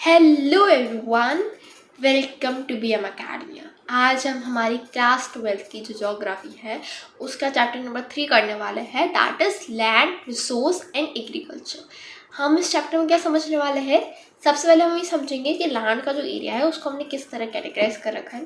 Hello everyone, welcome to BM academia. आज हम हमारी क्लास 12 की जो ज्योग्राफी है उसका चैप्टर नंबर 3 करने वाले हैं, that is land resource and agriculture. हम इस चैप्टर में क्या समझने वाले हैं? सबसे पहले हम ये समझेंगे कि लैंड का जो एरिया है उसको हमने किस तरह कैटेगराइज कर रखा है,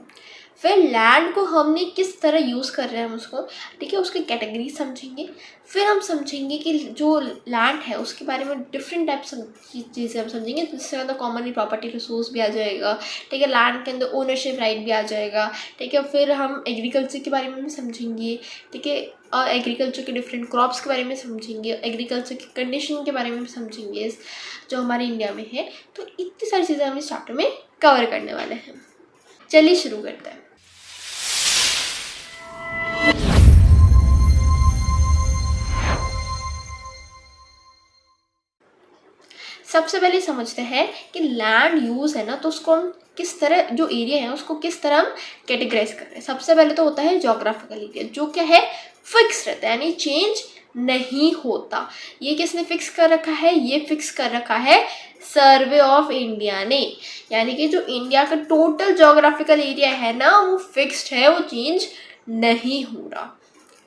फिर लैंड को हमने किस तरह यूज़ कर रहे हैं हम उसको, ठीक है, उसकी कैटेगरी समझेंगे। फिर हम समझेंगे कि जो लैंड है उसके बारे में डिफरेंट टाइप्स की चीज़ें हम समझेंगे, जिससे अंदर कॉमनली प्रॉपर्टी रिसोर्स भी आ जाएगा, ठीक है, लैंड के अंदर ओनरशिप राइट भी आ जाएगा, ठीक है। फिर हम एग्रीकल्चर के बारे में भी समझेंगे, ठीक है, और एग्रीकल्चर के डिफरेंट क्रॉप्स के बारे में समझेंगे, एग्रीकल्चर की कंडीशन के बारे में भी समझेंगे जो हमारे इंडिया में है। तो इतनी सारी चीज़ें हम इस चैप्टर में कवर करने वाले हैं। चलिए शुरू करते हैं। सबसे पहले समझते हैं कि लैंड यूज़ है ना, तो उसको हम किस तरह, जो एरिया है उसको किस तरह हम कैटेगराइज कर रहे हैं। सबसे पहले तो होता है जोग्राफिकल एरिया, जो क्या है, फिक्स रहता है, यानी चेंज नहीं होता। ये किसने फिक्स कर रखा है? ये फिक्स कर रखा है सर्वे ऑफ इंडिया ने, यानी कि जो इंडिया का टोटल जोग्राफिकल एरिया है ना, वो फिक्स्ड है, वो चेंज नहीं हो रहा,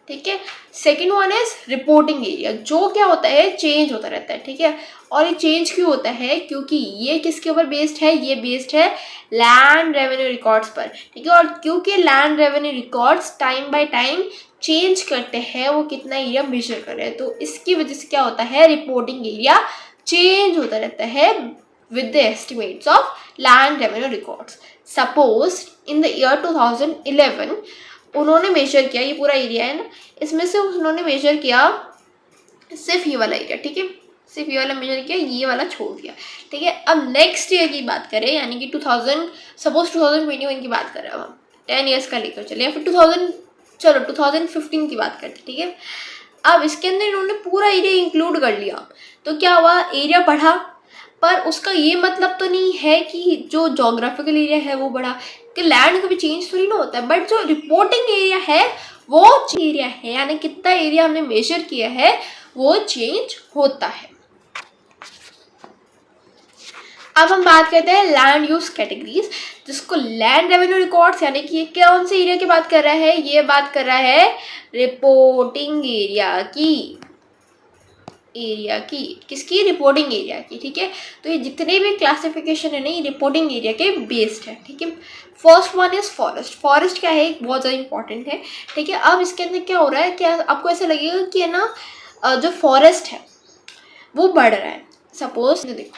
ठीक है। Second one is reporting area, जो क्या होता है, चेंज होता रहता है, ठीक है। और ये चेंज क्यों होता है? क्योंकि ये किसके ऊपर बेस्ड है? ये बेस्ड है लैंड रेवेन्यू रिकॉर्ड्स पर, ठीक है। और क्योंकि land revenue records time by time change करते हैं, वो कितना एरिया मेजर कर रहे हैं, तो इसकी वजह से क्या होता है, रिपोर्टिंग एरिया चेंज होता रहता है with the estimates of land revenue records. Suppose in the year 2011 उन्होंने मेजर किया, ये पूरा एरिया है ना, इसमें से उन्होंने मेजर किया सिर्फ ये वाला एरिया, ठीक है, सिर्फ ये वाला मेजर किया, ये वाला छोड़ दिया, ठीक है। अब नेक्स्ट ईयर की बात करें, यानी कि 2021 की बात करें, अब हम 10 ईयर्स का लेकर चले, या फिर 2015 की बात करते, ठीक है। अब इसके अंदर इन्होंने पूरा एरिया इंक्लूड कर लिया, तो क्या हुआ, एरिया बढ़ा, पर उसका ये मतलब तो नहीं है कि जो जोग्राफिकल एरिया है वो बड़ा, कि लैंड कभी चेंज थोड़ी ना होता है, बट जो रिपोर्टिंग एरिया है वो एरिया है, यानी कितना एरिया हमने मेजर किया है वो चेंज होता है। अब हम बात करते हैं लैंड यूज कैटेगरीज, जिसको लैंड रेवेन्यू रिकॉर्ड्स, यानी कि ये कौन से एरिया की बात कर रहा है, ये बात कर रहा है रिपोर्टिंग एरिया की, किसकी, रिपोर्टिंग एरिया की, ठीक है। तो ये जितने भी क्लासिफिकेशन है ना, ये रिपोर्टिंग एरिया के बेस्ड है, ठीक है। First one is forest. Forest क्या है, बहुत ज़्यादा इंपॉर्टेंट है, ठीक है। अब इसके अंदर क्या हो रहा है, क्या आपको ऐसा लगेगा कि है ना, जो फॉरेस्ट है वो बढ़ रहा है। सपोज देखो,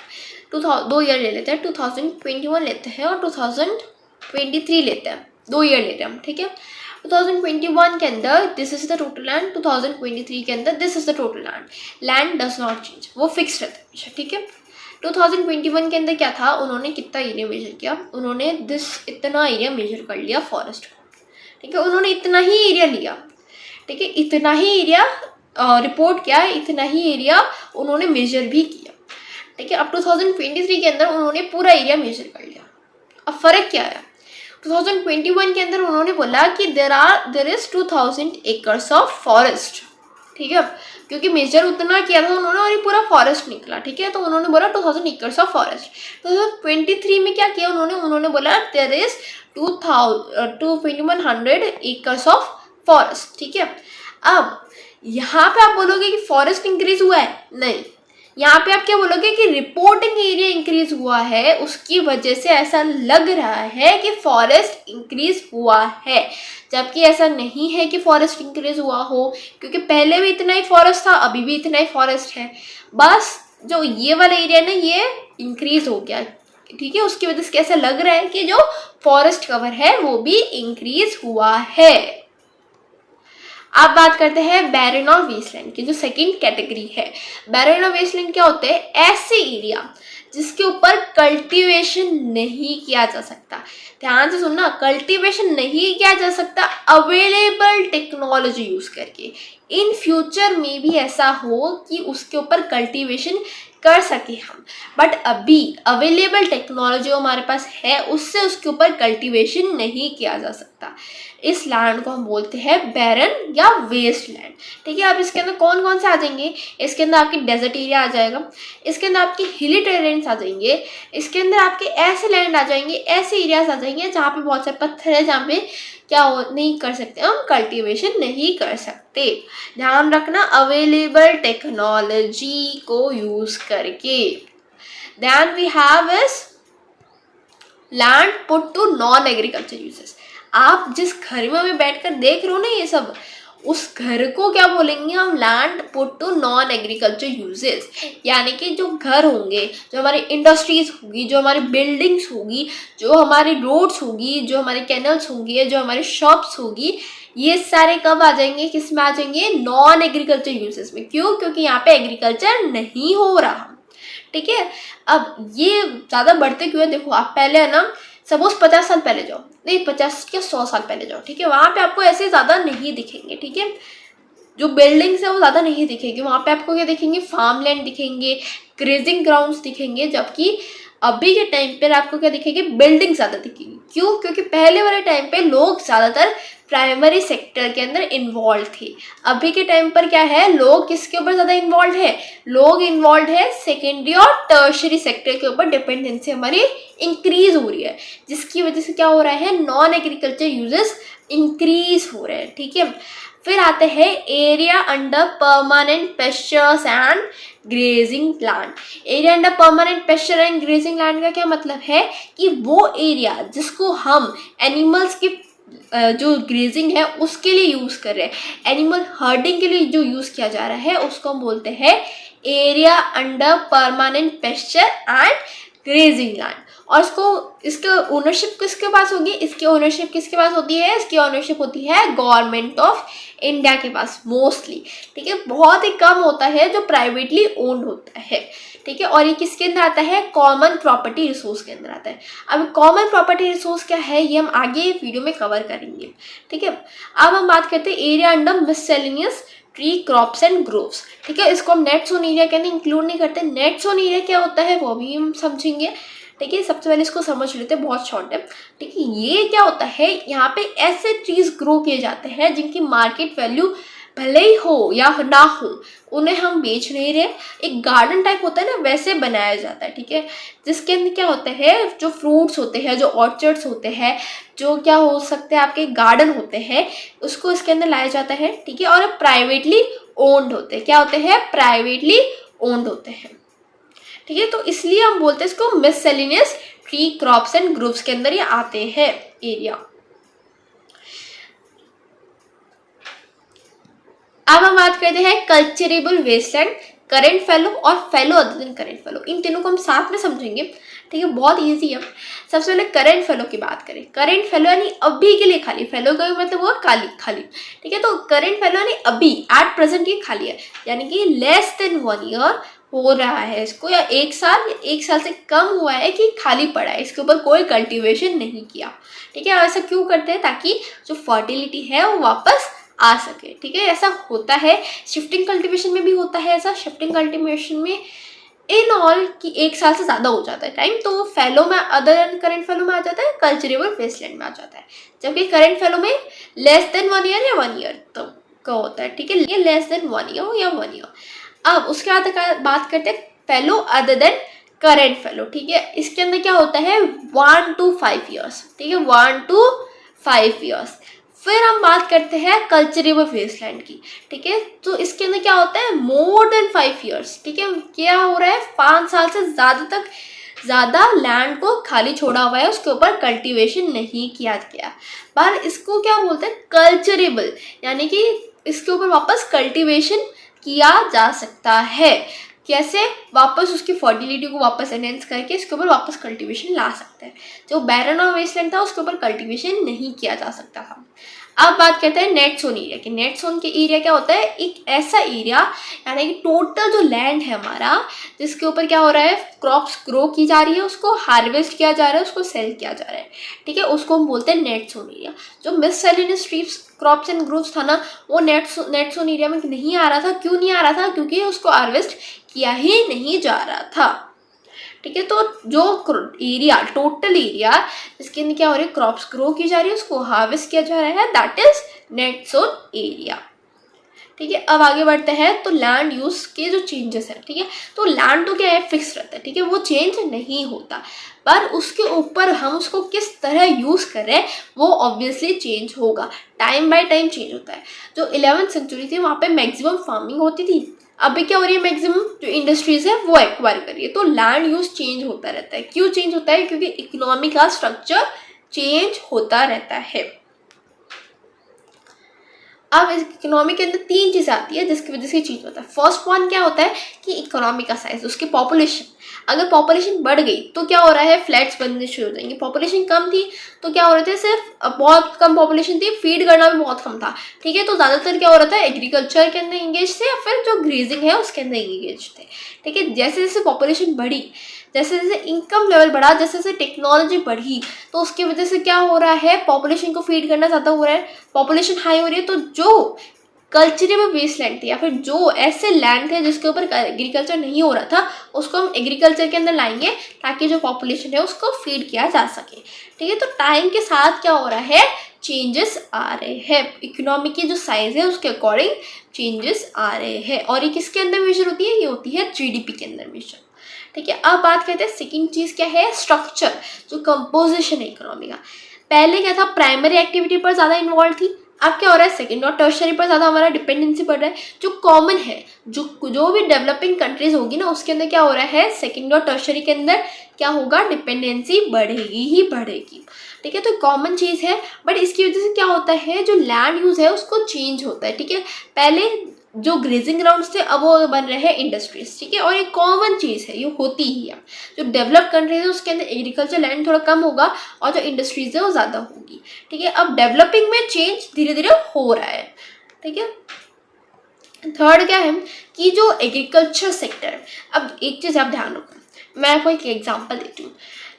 2 ईयर ले लेते हैं, 2021 लेते हैं और 2023 लेते हैं, 2 ईयर लेते हैं हम, ठीक है। 2021 के अंदर this is the total land, 2023 के अंदर this is the total land. Land does not change, वो फिक्स रहता है हमेशा, ठीक है। 2021 के अंदर क्या था, उन्होंने कितना एरिया मेजर किया, उन्होंने इतना एरिया मेजर कर लिया फॉरेस्ट को, ठीक है। उन्होंने इतना ही एरिया लिया, ठीक है, इतना ही एरिया रिपोर्ट किया, इतना ही एरिया उन्होंने मेजर भी किया, ठीक है। अब 2023 के अंदर उन्होंने पूरा एरिया मेजर कर लिया। अब फ़र्क क्या है, 2021 के अंदर उन्होंने बोला कि there is 2000 acres of forest, ठीक है, क्योंकि मेजर उतना किया था उन्होंने और ये पूरा फॉरेस्ट निकला, ठीक है। तो उन्होंने बोला 2000 एकर्स ऑफ फॉरेस्ट। 2023 में क्या किया उन्होंने बोला there is 2100 acres of forest, ठीक है। अब यहाँ पे आप बोलोगे कि फॉरेस्ट इंक्रीज हुआ है, नहीं, यहाँ पे आप क्या बोलोगे कि रिपोर्टिंग एरिया इंक्रीज हुआ है, उसकी वजह से ऐसा लग रहा है कि फॉरेस्ट इंक्रीज हुआ है, जबकि ऐसा नहीं है कि फॉरेस्ट इंक्रीज हुआ हो, क्योंकि पहले भी इतना ही फॉरेस्ट था, अभी भी इतना ही फॉरेस्ट है, बस जो ये वाला एरिया ना ये इंक्रीज हो गया, ठीक है। उसकी वजह से कैसा लग रहा है कि जो फॉरेस्ट कवर है वो भी इंक्रीज हुआ है। अब बात करते हैं बैरन और वेस्टलैंड की, जो सेकंड कैटेगरी है। बैरन और वेस्टलैंड क्या होते हैं, ऐसे एरिया जिसके ऊपर कल्टीवेशन नहीं किया जा सकता। ध्यान से सुनना, कल्टीवेशन नहीं किया जा सकता, अवेलेबल टेक्नोलॉजी यूज़ करके। इन फ्यूचर में भी ऐसा हो कि उसके ऊपर कल्टीवेशन कर सके हम, बट अभी अवेलेबल टेक्नोलॉजी हमारे पास है, उससे उसके ऊपर कल्टीवेशन नहीं किया जा सकता। इस लैंड को हम बोलते हैं बैरन या वेस्ट लैंड। ठीक है, अब इसके अंदर कौन कौन से आ जाएंगे, इसके अंदर आपकी डेजर्ट एरिया आ जाएगा, इसके अंदर आपकी हिली टेरेन्स आ जाएंगे, इसके अंदर आपके ऐसे लैंड आ जाएंगे, ऐसे एरियाज आ जाएंगे जहाँ पे बहुत सारे पत्थर है, जहाँ पे क्या हो नहीं कर सकते, हम कल्टीवेशन नहीं कर सकते। ध्यान रखना, अवेलेबल टेक्नोलॉजी को यूज करके। Then we have is land put to non agriculture uses. आप जिस घर में अभी बैठकर देख रहे हो ना ये सब, उस घर को क्या बोलेंगे हम, land put to non agriculture uses. यानी कि जो घर होंगे, जो हमारी इंडस्ट्रीज होगी, जो हमारी बिल्डिंग्स होगी, जो हमारी रोड्स होगी, जो हमारे कैनल्स होंगे, जो हमारी शॉप्स होगी, ये सारे कब आ जाएंगे, किस में आ जाएंगे, नॉन एग्रीकल्चर यूजेस में। क्यों? क्योंकि यहाँ पे एग्रीकल्चर नहीं हो रहा। ठीक है, अब ये ज़्यादा बढ़ते क्यों है, देखो आप पहले है ना, सपोज 50 साल पहले जाओ, नहीं 50 क्या 100 साल पहले जाओ, ठीक है, वहाँ पे आपको ऐसे ज़्यादा नहीं दिखेंगे। ठीक है, जो बिल्डिंग्स है वो ज़्यादा नहीं दिखेंगे, वहाँ पे आपको क्या दिखेंगे, फार्म लैंड दिखेंगे, ग्रेजिंग ग्राउंड्स दिखेंगे। जबकि अभी के टाइम पर आपको क्या दिखेंगे, बिल्डिंग ज़्यादा दिखेंगी। क्यों? क्योंकि पहले वाले टाइम पे लोग ज़्यादातर प्राइमरी सेक्टर के अंदर इन्वॉल्व थे। अभी के टाइम पर क्या है, लोग किसके ऊपर ज़्यादा इन्वॉल्व है, लोग इन्वॉल्व है सेकेंडरी और टर्शरी सेक्टर के ऊपर। डिपेंडेंसी हमारी इंक्रीज हो रही है, जिसकी वजह से क्या हो रहा है, नॉन एग्रीकल्चर यूजेस इंक्रीज हो रहे हैं। ठीक है, फिर आते हैं area under permanent pastures and grazing land. Area under permanent pasture and grazing land का क्या मतलब है कि वो एरिया जिसको हम एनिमल्स की जो ग्रेजिंग है उसके लिए यूज़ कर रहे हैं, एनिमल हर्डिंग के लिए जो यूज़ किया जा रहा है, उसको हम बोलते हैं area under permanent pasture and grazing land. और इसके ओनरशिप किसके पास होगी, इसकी ओनरशिप किसके पास होती है, इसकी ओनरशिप होती है गवर्नमेंट ऑफ इंडिया के पास मोस्टली। ठीक है, बहुत ही कम होता है जो प्राइवेटली ओन्ड होता है। ठीक है, और ये किसके अंदर आता है, कॉमन प्रॉपर्टी रिसोर्स के अंदर आता है। अब कॉमन प्रॉपर्टी रिसोर्स क्या है, ये हम आगे वीडियो में कवर करेंगे। ठीक है, अब हम बात करते हैं area under miscellaneous tree crops and groves. ठीक है, इसको हम नेट जोन एरिया के अंदर इंक्लूड नहीं करते। नेट जोन एरिया क्या होता है वो भी हम समझेंगे। ठीक है, सबसे पहले इसको समझ लेते हैं, बहुत शॉर्ट है। ठीक है, ये क्या होता है, यहाँ पे ऐसे ट्रीज ग्रो किए जाते हैं जिनकी मार्केट वैल्यू भले ही हो या ना हो, उन्हें हम बेच नहीं रहे। एक गार्डन टाइप होता है ना, वैसे बनाया जाता है। ठीक है, जिसके अंदर क्या होता है, जो फ्रूट्स होते हैं, जो ऑर्चर्ड्स होते हैं, जो क्या हो सकते हैं आपके गार्डन होते हैं, उसको इसके अंदर लाया जाता है। ठीक है, और प्राइवेटली ओन्ड होते हैं। क्या होते हैं, प्राइवेटली ओन्ड होते हैं। ठीक है, तो इसलिए हम बोलते हैं इसको मिससेलेनियस ट्री क्रॉप्स एंड ग्रुप्स के अंदर ये आते हैं एरिया। अब हम बात करते हैं कल्चरेबल वेस्टलैंड, करेंट फैलो और फैलो अदर देन करेंट फैलो। इन तीनों को हम साथ में समझेंगे। ठीक है, बहुत इजी है। सबसे पहले करेंट फैलो की बात करें। करेंट फैलो यानी अभी के लिए खाली, फैलो का मतलब वो खाली खाली। ठीक है, तो करेंट फैलो यानी अभी एट प्रेजेंट ये खाली है, यानी कि लेस देन 1 ईयर हो रहा है इसको, या 1 साल से कम हुआ है कि खाली पड़ा है, इसके ऊपर कोई कल्टीवेशन नहीं किया। ठीक है, ऐसा क्यों करते हैं, ताकि जो फर्टिलिटी है वो वापस आ सके। ठीक है, ऐसा होता है, शिफ्टिंग कल्टीवेशन में भी होता है ऐसा। शिफ्टिंग कल्टीवेशन में इन ऑल कि 1 साल से ज़्यादा हो जाता है टाइम, तो वो फैलो में अदर देन करेंट फैलो में आ जाता है, कल्चरेबल वेस्टलैंड में आ जाता है। जबकि करेंट फैलो में लेस देन 1 ईयर या 1 ईयर तो का होता है। ठीक है, ये लेस देन 1 ईयर या 1 ईयर। अब उसके बाद बात करते हैं फैलो अदर देन करेंट फैलो। ठीक है, इसके अंदर क्या होता है 1 to 5 ईयर्स। ठीक है, 1 to 5 ईयर्स। फिर हम बात करते हैं कल्चरेबल वेस्टलैंड की। ठीक है, तो इसके अंदर क्या होता है मोर देन 5 ईयर्स। ठीक है, क्या हो रहा है 5 साल से ज़्यादा लैंड को खाली छोड़ा हुआ है, उसके ऊपर कल्टीवेशन नहीं किया गया। पर इसको क्या बोलते हैं कल्चरेबल, यानी कि इसके ऊपर वापस कल्टीवेशन किया जा सकता है। कैसे, वापस उसकी फर्टिलिटी को वापस एनहेंस करके इसके ऊपर वापस कल्टीवेशन ला सकते हैं। जो बैरन और वेस्टलैंड था उसके ऊपर कल्टीवेशन नहीं किया जा सकता था। अब बात करते हैं नेट सोन एरिया की। नेट सोन के एरिया क्या होता है, एक ऐसा एरिया यानी कि टोटल जो लैंड है हमारा जिसके ऊपर क्या हो रहा है, क्रॉप्स ग्रो की जा रही है, उसको हार्वेस्ट किया जा रहा है, उसको सेल किया जा रहा है, ठीक है, उसको हम बोलते हैं नेट सोन एरिया। जो मिससेलेनियस ट्रीज क्रॉप्स एंड ग्रोव्स था ना, वो नेट सोन एरिया में नहीं आ रहा था। क्यों नहीं आ रहा था, क्योंकि उसको हार्वेस्ट किया ही नहीं जा रहा था, ठीक है। तो जो एरिया, टोटल एरिया जिसके अंदर क्या हो रही है, क्रॉप्स ग्रो की जा रही है, उसको हार्वेस्ट किया जा रहा है, that is net sown area, ठीक है। अब आगे बढ़ते हैं, तो लैंड यूज के जो चेंजेस हैं, ठीक है। तो लैंड तो क्या है, फिक्स रहता है, ठीक है, वो चेंज नहीं होता, पर उसके ऊपर हम उसको किस तरह यूज करें वो ऑब्वियसली चेंज होगा, टाइम बाय टाइम चेंज होता है। जो 11th सेंचुरी थी वहाँ पे मैक्सिमम फार्मिंग होती थी, अभी क्या हो रही है, मैक्सिमम जो इंडस्ट्रीज है वो एक्वायर कर रही है, तो लैंड यूज चेंज होता रहता है। क्यों चेंज होता है, क्योंकि इकोनॉमी का स्ट्रक्चर चेंज होता रहता है। अब इस इकोनॉमी के अंदर 3 चीज़ें आती है जिसकी वजह से चेंज होता है। फर्स्ट वन क्या होता है कि इकोनॉमी का साइज, उसकी पॉपुलेशन। अगर पॉपुलेशन बढ़ गई तो क्या हो रहा है, फ्लैट्स बनने शुरू हो जाएंगे। पॉपुलेशन कम थी तो क्या हो रहे थे, सिर्फ बहुत कम पॉपुलेशन थी, फीड करना भी बहुत कम था, ठीक है, तो ज़्यादातर क्या हो रहा था, एग्रीकल्चर के अंदर इंगेज थे या फिर जो ग्रेजिंग है उसके अंदर इंगेज थे, ठीक है। जैसे जैसे पॉपुलेशन बढ़ी, जैसे जैसे इनकम लेवल बढ़ा, जैसे जैसे टेक्नोलॉजी बढ़ी, तो उसकी वजह से क्या हो रहा है, पॉपुलेशन को फीड करना ज़्यादा हो रहा है, पॉपुलेशन हाई हो रही है, तो जो कल्चरेबल वेस्ट लैंड थे या फिर जो ऐसे लैंड थे जिसके ऊपर एग्रीकल्चर नहीं हो रहा था, उसको हम एग्रीकल्चर के अंदर लाएंगे ताकि जो पॉपुलेशन है उसको फीड किया जा सके, ठीक है। तो टाइम के साथ क्या हो रहा है, चेंजेस आ रहे हैं, इकोनॉमी की जो साइज है उसके अकॉर्डिंग चेंजेस आ रहे हैं। और ये किसके अंदर मेजर होती है, ये होती है जीडीपी के अंदर मेजर, ठीक है। अब बात करते हैं सेकंड चीज़ क्या है, स्ट्रक्चर, जो कंपोजिशन है इकोनॉमी का। पहले क्या था, प्राइमरी एक्टिविटी पर ज़्यादा इन्वॉल्व थी, अब क्या हो रहा है, सेकंड और टर्शरी पर ज़्यादा हमारा डिपेंडेंसी बढ़ रहा है। जो कॉमन है, जो भी डेवलपिंग कंट्रीज होगी ना उसके अंदर क्या हो रहा है, सेकंड और टर्शरी के अंदर क्या होगा, डिपेंडेंसी बढ़ेगी ही बढ़ेगी, ठीक है। तो कॉमन चीज़ है, बट इसकी वजह से क्या होता है, जो लैंड यूज़ है उसको चेंज होता है, ठीक है। पहले जो ग्रेजिंग ग्राउंड्स थे अब वो बन रहे हैं इंडस्ट्रीज, ठीक है। और ये कॉमन चीज़ है, ये होती ही है। जो डेवलप कंट्रीज है उसके अंदर एग्रीकल्चर लैंड थोड़ा कम होगा और जो इंडस्ट्रीज है वो ज़्यादा होगी, ठीक है। अब डेवलपिंग में चेंज धीरे धीरे हो रहा है, ठीक है। थर्ड क्या है कि जो एग्रीकल्चर सेक्टर, अब एक चीज़ आप ध्यान रखो, मैं आपको एक एग्जांपल देती हूँ,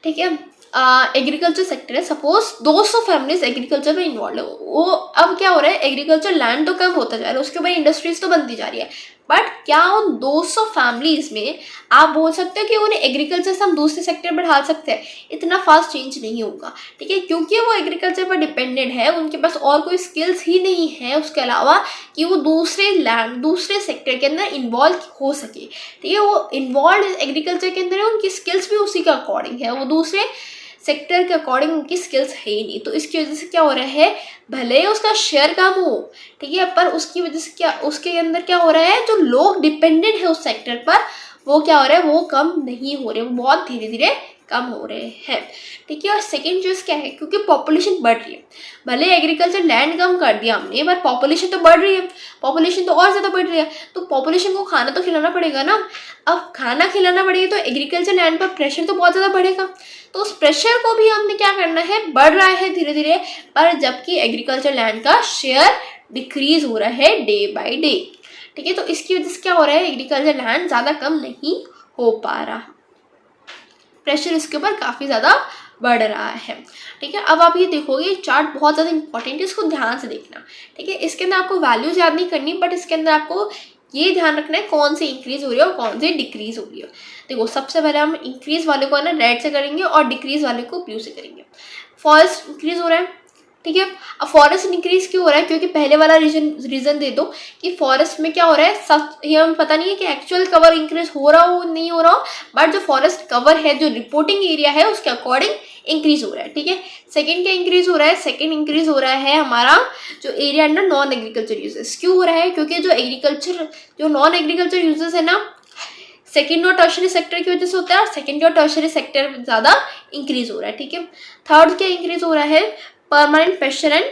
ठीक है। एग्रीकल्चर सेक्टर है, सपोज 200 फैमिलीज एग्रीकल्चर में इन्वॉल्व है, वो अब क्या हो रहा है, एग्रीकल्चर लैंड तो कम होता जा रहा है, उसके ऊपर इंडस्ट्रीज तो बनती जा रही है, बट क्या उन 200 फैमिलीज में आप बोल सकते हो कि उन्हें एग्रीकल्चर से हम दूसरे सेक्टर में ढाल सकते हैं, इतना फास्ट चेंज नहीं होगा, ठीक है, क्योंकि वो एग्रीकल्चर पर डिपेंडेंट है, उनके पास और कोई स्किल्स ही नहीं है उसके अलावा कि वो दूसरे सेक्टर के अंदर इन्वॉल्व हो सके, ठीक है। वो इन्वॉल्व एग्रीकल्चर के अंदर है, उनकी स्किल्स भी उसी के अकॉर्डिंग है, वो दूसरे सेक्टर के अकॉर्डिंग उनकी स्किल्स है ही नहीं, तो इसकी वजह से क्या हो रहा है, भले ही उसका शेयर कम हो, ठीक है, पर उसकी वजह से क्या, उसके अंदर क्या हो रहा है, जो लोग डिपेंडेंट है उस सेक्टर पर वो क्या हो रहा है, वो कम नहीं हो रहे, वो बहुत धीरे धीरे कम हो रहे हैं, ठीक है। और सेकेंड चीज़ क्या है, क्योंकि पॉपुलेशन बढ़ रही है, भले एग्रीकल्चर लैंड कम कर दिया हमने, पर पॉपुलेशन तो बढ़ रही है, पॉपुलेशन तो और ज़्यादा बढ़ रही है, तो पॉपुलेशन को खाना तो खिलाना पड़ेगा ना। अब खाना खिलाना पड़ेगा तो एग्रीकल्चर लैंड पर प्रेशर तो बहुत ज़्यादा बढ़ेगा, तो उस प्रेशर को भी हमने क्या करना है, बढ़ रहा है धीरे धीरे, पर जबकि एग्रीकल्चर लैंड का शेयर डिक्रीज हो रहा है डे बाय डे, ठीक है। तो इसकी वजह से क्या हो रहा है, एग्रीकल्चर लैंड ज़्यादा कम नहीं हो पा रहा, प्रेशर इसके ऊपर काफ़ी ज़्यादा बढ़ रहा है, ठीक है। अब आप ये देखोगे, ये चार्ट बहुत ज़्यादा इंपॉर्टेंट है, इसको ध्यान से देखना, ठीक है। इसके अंदर आपको वैल्यूज याद नहीं करनी, बट इसके अंदर आपको ये ध्यान रखना है कौन सी इंक्रीज हो रही है और कौन सी डिक्रीज हो रही है। देखो, सबसे पहले हम इंक्रीज वाले को है ना रेड से करेंगे और डिक्रीज वाले को ब्लू से करेंगे। फॉरेस्ट इंक्रीज हो रहा है, ठीक है। अब फॉरेस्ट इंक्रीज क्यों हो रहा है, क्योंकि पहले वाला रीजन दे दो कि फॉरेस्ट में क्या हो रहा है, सब ये हमें पता नहीं है कि एक्चुअल कवर इंक्रीज हो रहा हो नहीं हो रहा हो, बट जो फॉरेस्ट कवर है, जो रिपोर्टिंग एरिया है उसके अकॉर्डिंग इंक्रीज हो रहा है, ठीक है। सेकंड क्या इंक्रीज हो रहा है, सेकंड इंक्रीज हो रहा है हमारा जो area under non agriculture uses. क्यों हो रहा है, क्योंकि जो नॉन एग्रीकल्चर यूजेस है ना, सेकेंड और टर्शरी सेक्टर की वजह से होता है, और सेकेंडरी और टर्शरी सेक्टर ज़्यादा इंक्रीज हो रहा है, ठीक है। थर्ड क्या इंक्रीज हो रहा है, permanent pressure and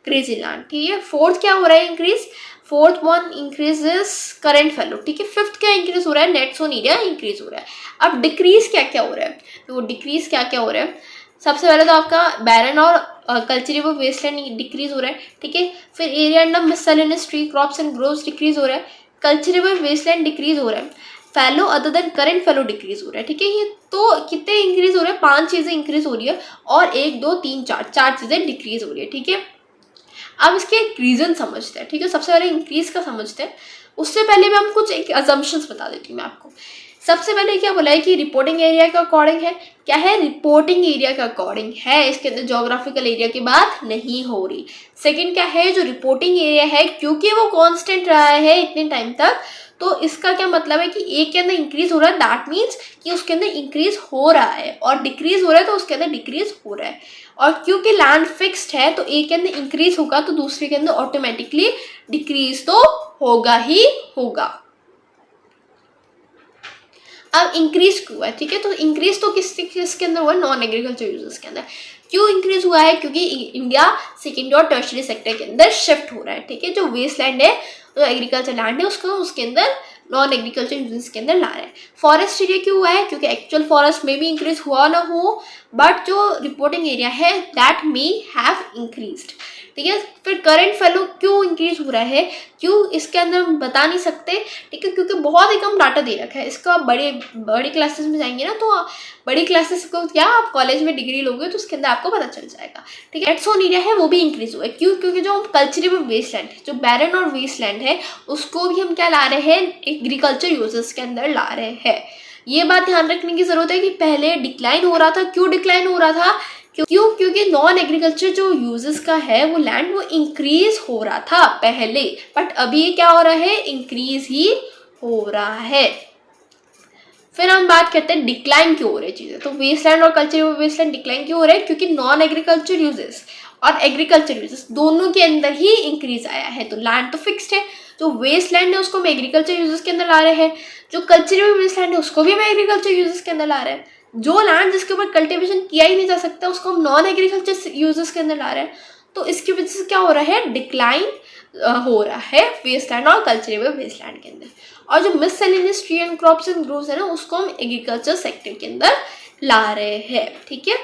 crazy land, ठीक है। फोर्थ क्या हो रहा है increase, fourth one increases current fallow, ठीक है। फिफ्थ क्या इंक्रीज हो रहा है, नेट सोन एरिया इंक्रीज हो रहा है। अब डिक्रीज क्या क्या हो रहा है, तो वो डिक्रीज क्या क्या हो रहा है, सबसे पहले तो आपका बैरन और कल्चरेबल वेस्टलैंड डिक्रीज हो रहा है, ठीक है। फिर area under miscellaneous tree crops and groves decrease हो रहा है, कल्चरेबल वेस्टलैंड डिक्रीज हो रहा है, fallow other than current fallow decrease हो रहा है, ठीक है। ये तो कितने इंक्रीज हो रहे हैं, 5 चीज़ें इंक्रीज हो रही है और 1 2 3 4 चीज़ें डिक्रीज हो रही है, ठीक है। अब इसके एक रीज़न समझते हैं, ठीक है। सबसे पहले इंक्रीज का समझते हैं, उससे पहले भी हम कुछ एक अजम्पशंस बता देती हूँ मैं आपको। सबसे पहले क्या बोला है कि रिपोर्टिंग एरिया का अकॉर्डिंग है, क्या है, रिपोर्टिंग एरिया का अकॉर्डिंग है, इसके अंदर जोग्राफिकल एरिया की बात नहीं हो रही। सेकंड क्या है, जो रिपोर्टिंग एरिया है क्योंकि वो कांस्टेंट रहा है इतने टाइम तक, तो इसका क्या मतलब है कि एक के अंदर इंक्रीज हो रहा है, दैट मीन्स कि उसके अंदर इंक्रीज हो रहा है, और डिक्रीज हो रहा है तो उसके अंदर डिक्रीज हो रहा है। और क्योंकि लैंड फिक्स्ड है तो एक के अंदर इंक्रीज होगा तो दूसरे के अंदर ऑटोमेटिकली डिक्रीज तो होगा ही होगा। अब इंक्रीज क्यों है, ठीक है। तो इंक्रीज तो किसके अंदर हुआ, नॉन एग्रीकल्चर यूजर्स के अंदर। क्यों इंक्रीज हुआ है, क्योंकि इंडिया सेकेंडरी और टर्शरी सेक्टर के अंदर शिफ्ट हो रहा है, ठीक है। जो वेस्ट लैंड है, जो एग्रीकल्चर लैंड है, उसको उसके अंदर नॉन एग्रीकल्चर यूजर्स के अंदर ला रहा है। फॉरेस्ट एरिया क्यों हुआ है, क्योंकि एक्चुअल फॉरेस्ट में भी इंक्रीज हुआ ना हो, बट जो रिपोर्टिंग एरिया है दैट मे हैव इंक्रीज्ड, ठीक है। फिर करंट फैलो क्यों इंक्रीज हो रहा है, क्यों, इसके अंदर हम बता नहीं सकते, ठीक है, क्योंकि बहुत ही कम डाटा दे रखा है इसका। बड़ी क्लासेस में जाएंगे ना, तो बड़ी क्लासेस को क्या आप कॉलेज में डिग्री लोगे तो उसके अंदर आपको पता चल जाएगा, ठीक है। रेड एरिया है वो भी इंक्रीज हुआ है, क्यों, क्योंकि जो कल्चरेबल वेस्ट लैंड है, जो बैरन और वेस्ट लैंड है, उसको भी हम क्या ला रहे हैं, एग्रीकल्चर यूजेस के अंदर ला रहे हैं। ये बात ध्यान रखने की जरूरत है कि पहले डिक्लाइन हो रहा था, क्यों डिक्लाइन हो रहा था, क्यों, क्योंकि नॉन एग्रीकल्चर जो यूजेस का है वो लैंड वो इंक्रीज हो रहा था पहले, बट अभी क्या हो रहा है, इंक्रीज ही हो रहा है। फिर हम बात करते हैं डिक्लाइन क्यों हो रही है चीज़ें। तो वेस्टलैंड और कल्चरल वेस्टलैंड डिक्लाइन क्यों हो रहा है, क्योंकि नॉन एग्रीकल्चर यूजेस और एग्रीकल्चर यूजेस दोनों के अंदर ही इंक्रीज आया है। तो लैंड तो फिक्स्ड है, जो वेस्ट लैंड है उसको हम एग्रीकल्चर यूजेस के अंदर ला रहे हैं, जो कल्चरल वेस्ट लैंड है उसको भी हम एग्रीकल्चर यूजेस के अंदर ला रहे हैं, जो लैंड जिसके ऊपर कल्टिवेशन किया ही नहीं जा सकता उसको हम नॉन एग्रीकल्चर यूजेस के अंदर ला रहे हैं। तो इसकी वजह से क्या हो रहा है, डिक्लाइन हो रहा है वेस्ट लैंड और कल्चरेबल वेस्ट लैंड के अंदर। और जो miscellaneous tree and crops and groves है ना, उसको हम एग्रीकल्चर सेक्टर के अंदर ला रहे हैं, ठीक है।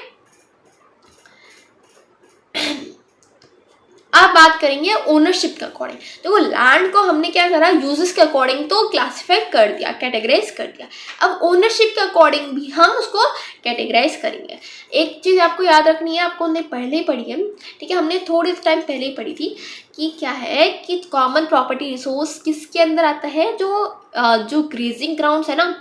अब बात करेंगे ओनरशिप के अकॉर्डिंग। देखो लैंड को हमने क्या करा, यूजेस के अकॉर्डिंग तो क्लासिफाई कर दिया, कैटेगराइज कर दिया। अब ओनरशिप के अकॉर्डिंग भी हम उसको कैटेगराइज करेंगे। एक चीज़ आपको याद रखनी है, आपको हमने पहले ही पढ़ी है, ठीक है, हमने थोड़े टाइम पहले ही पढ़ी थी कि क्या है कि कॉमन प्रॉपर्टी रिसोर्स किसके अंदर आता है, जो ग्रेजिंग ग्राउंड्स है ना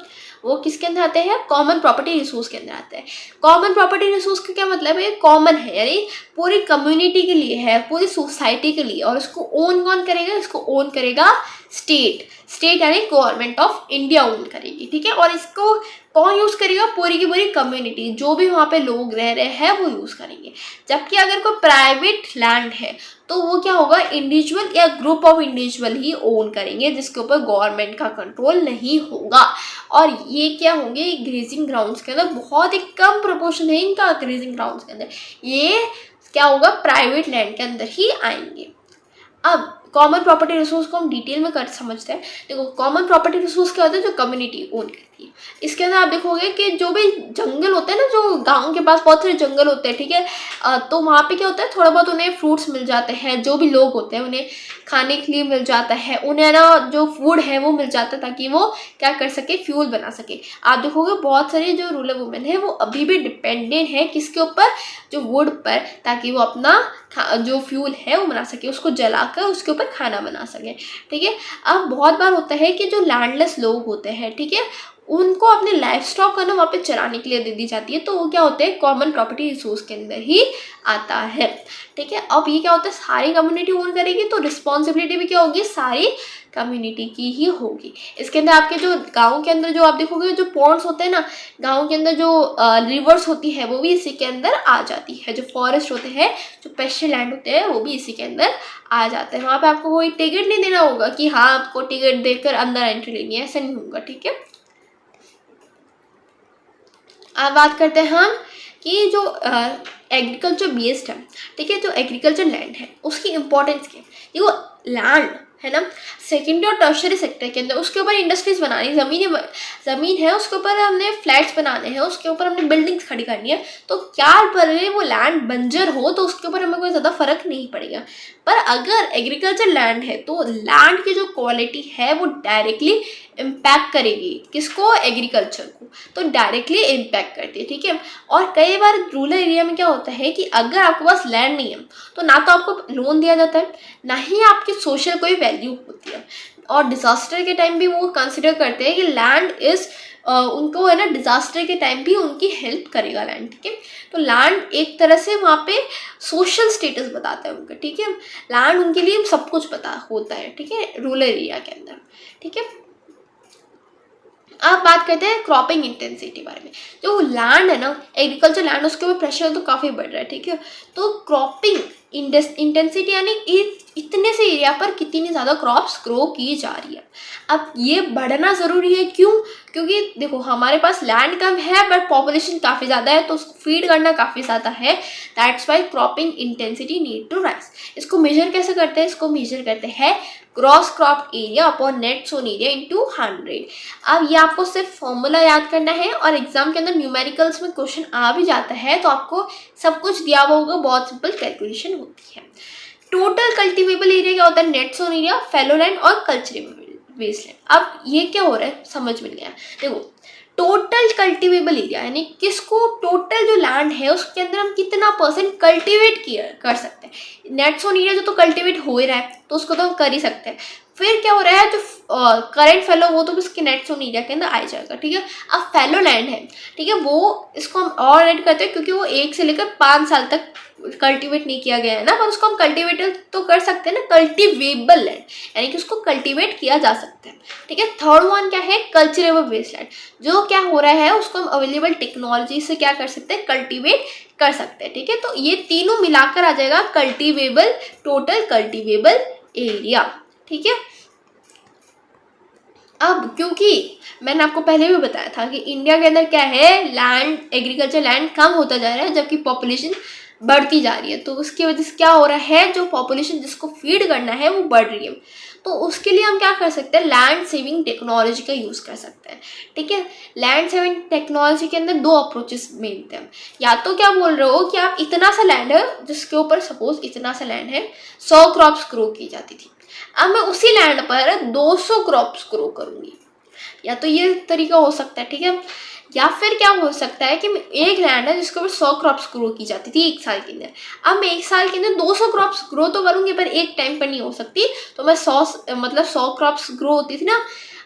वो किसके अंदर आते हैं, कॉमन प्रॉपर्टी रिसोर्स के अंदर आते हैं। कॉमन प्रॉपर्टी रिसोर्स का क्या मतलब है, कॉमन है यानी पूरी कम्युनिटी के लिए है, पूरी सोसाइटी के लिए, और इसको ओन कौन करेगा, इसको ओन करेगा स्टेट। स्टेट यानी गवर्नमेंट ऑफ इंडिया ओन करेगी, ठीक है। और इसको कौन यूज़ करेगा, पूरी की पूरी कम्युनिटी, जो भी वहाँ पे लोग रह रहे हैं वो यूज़ करेंगे। जबकि अगर कोई प्राइवेट लैंड है तो वो क्या होगा, इंडिविजुअल या group of individual he own करेंगे, जिसके ऊपर गवर्नमेंट का कंट्रोल नहीं होगा। और ये क्या होंगे, ग्रेजिंग ग्राउंड्स के अंदर बहुत ही कम प्रोपोर्शन है इनका, ग्रेजिंग ग्राउंड्स के अंदर ये क्या होगा, प्राइवेट लैंड के अंदर ही आएंगे। अब कॉमन प्रॉपर्टी रिसोर्स को हम डिटेल में कर समझते हैं। देखो कॉमन प्रॉपर्टी रिसोर्स क्या होता है, जो कम्युनिटी ओन करती है। इसके अंदर आप देखोगे कि जो भी जंगल होते हैं ना, जो गांव के पास बहुत सारे जंगल होते हैं, ठीक है, तो वहाँ पे क्या होता है, थोड़ा बहुत उन्हें फ्रूट्स मिल जाते हैं, जो भी लोग होते हैं उन्हें खाने के लिए मिल जाता है, उन्हें ना जो फूड है वो मिल जाता है ताकि वो क्या कर सके, फ्यूल बना सके। आप देखोगे बहुत सारी जो रूरल वुमेन है वो अभी भी डिपेंडेंट है किसके ऊपर, जो वुड पर, ताकि वो अपना जो फ्यूल है वो बना सके, उसको जलाकर उसके ऊपर खाना बना सके, ठीक है। अब बहुत बार होता है कि जो लैंडलेस लोग होते हैं, ठीक है, उनको अपने लाइफ स्टॉक ना वहाँ पे चराने के लिए दे दी जाती है, तो वो क्या होते हैं, कॉमन प्रॉपर्टी रिसोर्स के अंदर ही आता है, ठीक है। अब ये क्या होता है, सारी कम्युनिटी ओन करेगी तो रिस्पॉन्सिबिलिटी भी क्या होगी, सारी कम्युनिटी की ही होगी। इसके अंदर आपके जो गाँव के अंदर जो आप देखोगे जो पॉन्ड्स होते हैं ना, गाँव के अंदर जो रिवर्स होती है वो भी इसी के अंदर आ जाती है। जो फॉरेस्ट होते हैं, जो पेस्ट्री लैंड होते हैं वो भी इसी के अंदर आ जाते हैं। वहाँ पे आपको कोई टिकट नहीं देना होगा कि हाँ आपको टिकट देकर अंदर एंट्री लेनी है, ऐसा नहीं होगा, ठीक है। अब बात करते हैं हम कि जो एग्रीकल्चर बेस्ड है, ठीक है, जो एग्रीकल्चर लैंड है उसकी इम्पोर्टेंस क्या है। देखो लैंड है ना। सेकेंडरी और टर्शरी सेक्टर के अंदर उसके ऊपर इंडस्ट्रीज बनानी, ज़मीन है उसके ऊपर हमने फ्लैट्स बनाने हैं, उसके ऊपर हमने बिल्डिंग्स खड़ी करनी है, तो क्या भले वो लैंड बंजर हो तो उसके ऊपर हमें कोई ज़्यादा फर्क नहीं पड़ेगा। पर अगर एग्रीकल्चर लैंड है तो लैंड की जो क्वालिटी है वो डायरेक्टली इम्पैक्ट करेगी किसको, एग्रीकल्चर को, तो डायरेक्टली इम्पैक्ट करती है, ठीक है। और कई बार रूरल एरिया में क्या होता है कि अगर आपके पास लैंड नहीं है तो ना तो आपको लोन दिया जाता है, ना ही आपकी सोशल कोई वैल्यू होती है। और डिजास्टर के टाइम भी वो कंसिडर करते हैं कि लैंड इज उनको है ना, डिजास्टर के टाइम भी उनकी हेल्प करेगा लैंड, ठीक है। तो लैंड एक तरह से वहाँ पे सोशल स्टेटस बताता है उनका, ठीक है। लैंड उनके लिए सब कुछ पता होता है, ठीक है, रूरल एरिया के अंदर, ठीक है। आप बात करते हैं क्रॉपिंग इंटेंसिटी बारे में। जो लैंड है ना, एग्रीकल्चर लैंड, उसके ऊपर प्रेशर तो काफ़ी बढ़ रहा है, ठीक है। तो क्रॉपिंग इंटेंसिटी यानी इतने से एरिया पर कितनी ज़्यादा क्रॉप्स ग्रो की जा रही है। अब ये बढ़ना ज़रूरी है, क्यों, क्योंकि देखो हमारे पास लैंड कम है बट पॉपुलेशन काफ़ी ज़्यादा है, तो उसको फीड करना काफ़ी ज़्यादा है। That's why cropping intensity need to rise. इसको मेजर कैसे करते हैं, इसको मेजर करते हैं gross crop area upon net sown area into 100। अब ये आपको सिर्फ फॉर्मूला याद करना है, और एग्जाम के अंदर न्यूमेरिकल्स में क्वेश्चन आ भी जाता है तो आपको सब कुछ दिया हुआ होगा, बहुत सिंपल कैलकुलेशन होती है। टोटल कल्टिवेबल एरिया क्या होता है, net sown area, fallow land और कल्चरेबल वेस्टलैंड। अब ये क्या हो रहा है समझ में नहीं आया। देखो टोटल कल्टिवेबल एरिया यानी किसको, टोटल जो लैंड है उसके अंदर हम कितना परसेंट कल्टिवेट कर सकते हैं। नेट सोन एरिया जो तो कल्टिवेट हो ही रहा है तो उसको तो हम कर ही सकते हैं। फिर क्या हो रहा है, जो करेंट फैलो वो तो उसके नेट सोन एरिया के अंदर आ जाएगा, ठीक है। अब फैलो लैंड है, ठीक है, वो इसको हम और ऐड करते हैं क्योंकि वो 1 से लेकर 5 साल तक कल्टीवेट नहीं किया गया है ना, पर उसको हम कल्टीवेट तो कर सकते हैं ना, कल्टीवेबल लैंड यानी कि उसको कल्टीवेट किया जा सकता है, ठीक है। थर्ड वन क्या है, कल्चरेबल वेस्टलैंड, जो क्या हो रहा है उसको हम अवेलेबल टेक्नोलॉजी से क्या कर सकते हैं, कल्टीवेट कर सकते हैं, ठीक है। तो ये तीनों मिलाकर आ जाएगा कल्टीवेबल, टोटल कल्टीवेबल एरिया, ठीक है। अब क्योंकि मैंने आपको पहले भी बताया था कि इंडिया के अंदर क्या है, लैंड, एग्रीकल्चर लैंड कम होता जा रहा है जबकि पॉपुलेशन बढ़ती जा रही है, तो उसकी वजह से क्या हो रहा है, जो पॉपुलेशन जिसको फीड करना है वो बढ़ रही है। तो उसके लिए हम क्या कर सकते हैं, लैंड सेविंग टेक्नोलॉजी का यूज़ कर सकते हैं, ठीक है। लैंड सेविंग टेक्नोलॉजी के अंदर 2 अप्रोचेस मिलते हैं। या तो क्या बोल रहे हो कि आप इतना सा लैंड है जिसके ऊपर सपोज इतना सा लैंड है, 100 क्रॉप्स ग्रो की जाती थी, अब मैं उसी लैंड पर 200 क्रॉप्स ग्रो करूंगी, या तो ये तरीका हो सकता है, ठीक है। या फिर क्या हो सकता है कि एक लैंड है जिसके ऊपर 100 क्रॉप्स ग्रो की जाती थी 1 साल के अंदर, अब मैं 1 साल के अंदर 200 क्रॉप्स ग्रो तो करूंगी पर एक टाइम पर नहीं हो सकती, तो मैं 100 क्रॉप्स ग्रो होती थी ना,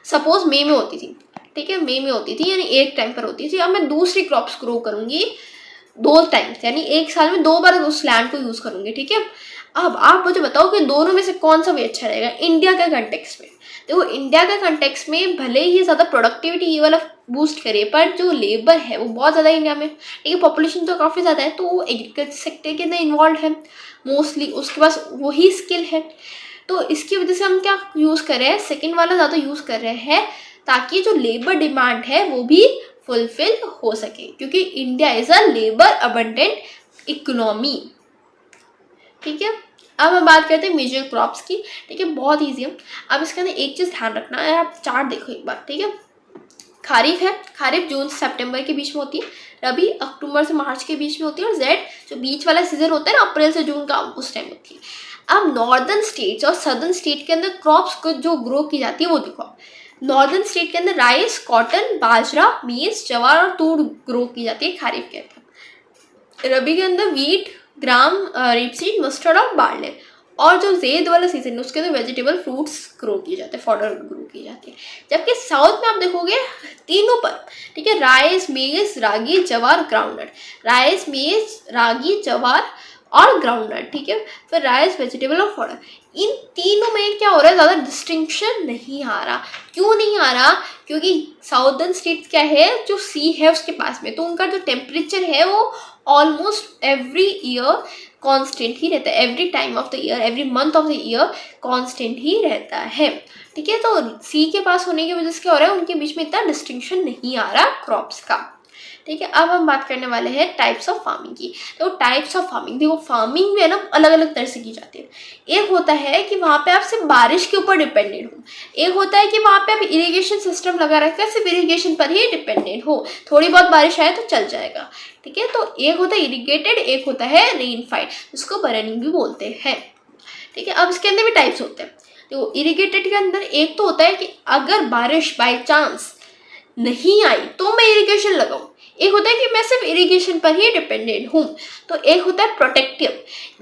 सपोज मई में होती थी, ठीक है, मई में होती थी यानी एक टाइम पर होती थी, अब मैं दूसरी क्रॉप्स ग्रो करूंगी 2 टाइम्स यानी 1 साल में 2 बार उस लैंड को यूज़ करूंगी, ठीक है। अब आप मुझे बताओ कि दोनों में से कौन सा भी अच्छा रहेगा इंडिया के कंटेक्स्ट में। देखो इंडिया के कंटेक्स्ट में भले ही ज़्यादा प्रोडक्टिविटी ये वाला बूस्ट करे, पर जो लेबर है वो बहुत ज़्यादा इंडिया में, ठीक है, पॉपुलेशन तो काफ़ी ज़्यादा है, तो वो एग्रीकल्चर सेक्टर के अंदर इन्वॉल्व है मोस्टली, उसके पास वही स्किल है। तो इसकी वजह से हम क्या यूज़ कर रहे हैं, सेकेंड वाला ज़्यादा यूज़ कर रहे हैं ताकि जो लेबर डिमांड है वो भी फुलफिल हो सके, क्योंकि India is a labour abundant economy, ठीक है। अब हम बात करते हैं मेजर क्रॉप्स की, ठीक है, बहुत ईजी है। अब इसके अंदर एक चीज़ ध्यान रखना है, आप चार्ट देखो एक बार, ठीक है। खारीफ है, खारीफ जून से सितंबर के बीच में होती है, रबी अक्टूबर से मार्च के बीच में होती है, और जेड जो बीच वाला सीजन होता है ना अप्रैल से जून का, उस टाइम होती है। अब नॉर्दर्न स्टेट्स और सदर्न स्टेट के अंदर क्रॉप्स को जो ग्रो की जाती है वो देखो। नॉर्दर्न स्टेट के अंदर राइस, कॉटन, बाजरा, मेज, जवार और तूर ग्रो की जाती है खारीफ के अंदर। रबी के अंदर वीट, ग्राम, रेपसीड, मस्टर्ड और बार्ले, और जो जेद वाला सीजन है उसके अंदर वेजिटेबल, फ्रूट्स ग्रो किए जाते हैं, फॉडर ग्रो की जाती है। जबकि साउथ में आप देखोगे तीनों पर, ठीक है, राइस, मेज, रागी, जवार, ग्राउंडनट, राइस, मेज, रागी, जवार और ग्राउंडनट, ठीक है। फिर राइस, वेजिटेबल और फॉडर, इन तीनों में क्या हो रहा है, ज़्यादा डिस्टिंक्शन नहीं आ रहा। क्यों नहीं आ रहा, क्योंकि साउदर्न स्टेट्स क्या है, जो सी है उसके पास में, तो उनका जो टेम्परेचर है वो ऑलमोस्ट एवरी ईयर कांस्टेंट ही रहता है, every time of the year, every month of the year constant ही रहता है, ठीक है। तो सी के पास होने की वजह से क्या हो रहा है, उनके बीच में इतना डिस्टिंक्शन नहीं आ रहा क्रॉप्स का। ठीक है, अब हम बात करने वाले हैं टाइप्स ऑफ फार्मिंग की। तो टाइप्स ऑफ फार्मिंग, देखो फार्मिंग में है ना अलग अलग तरह से की जाती है। एक होता है कि वहाँ पे आप सिर्फ बारिश के ऊपर डिपेंडेंट हो, एक होता है कि वहाँ पे आप इरिगेशन सिस्टम लगा रखा है, सिर्फ इरिगेशन पर ही डिपेंडेंट हो, थोड़ी बहुत बारिश आए तो चल जाएगा। ठीक है, तो एक होता है इरिगेटेड, एक होता है रेनफाइड, जिसको बरनिंग भी बोलते हैं। ठीक है, अब इसके अंदर भी टाइप्स होते हैं। तो इरिगेटेड के अंदर एक तो होता है कि अगर बारिश बाय चांस नहीं आई तो मैं इरिगेशन लगाऊं, एक होता है कि मैं सिर्फ इरिगेशन पर ही डिपेंडेंट हूँ। तो एक होता है प्रोटेक्टिव,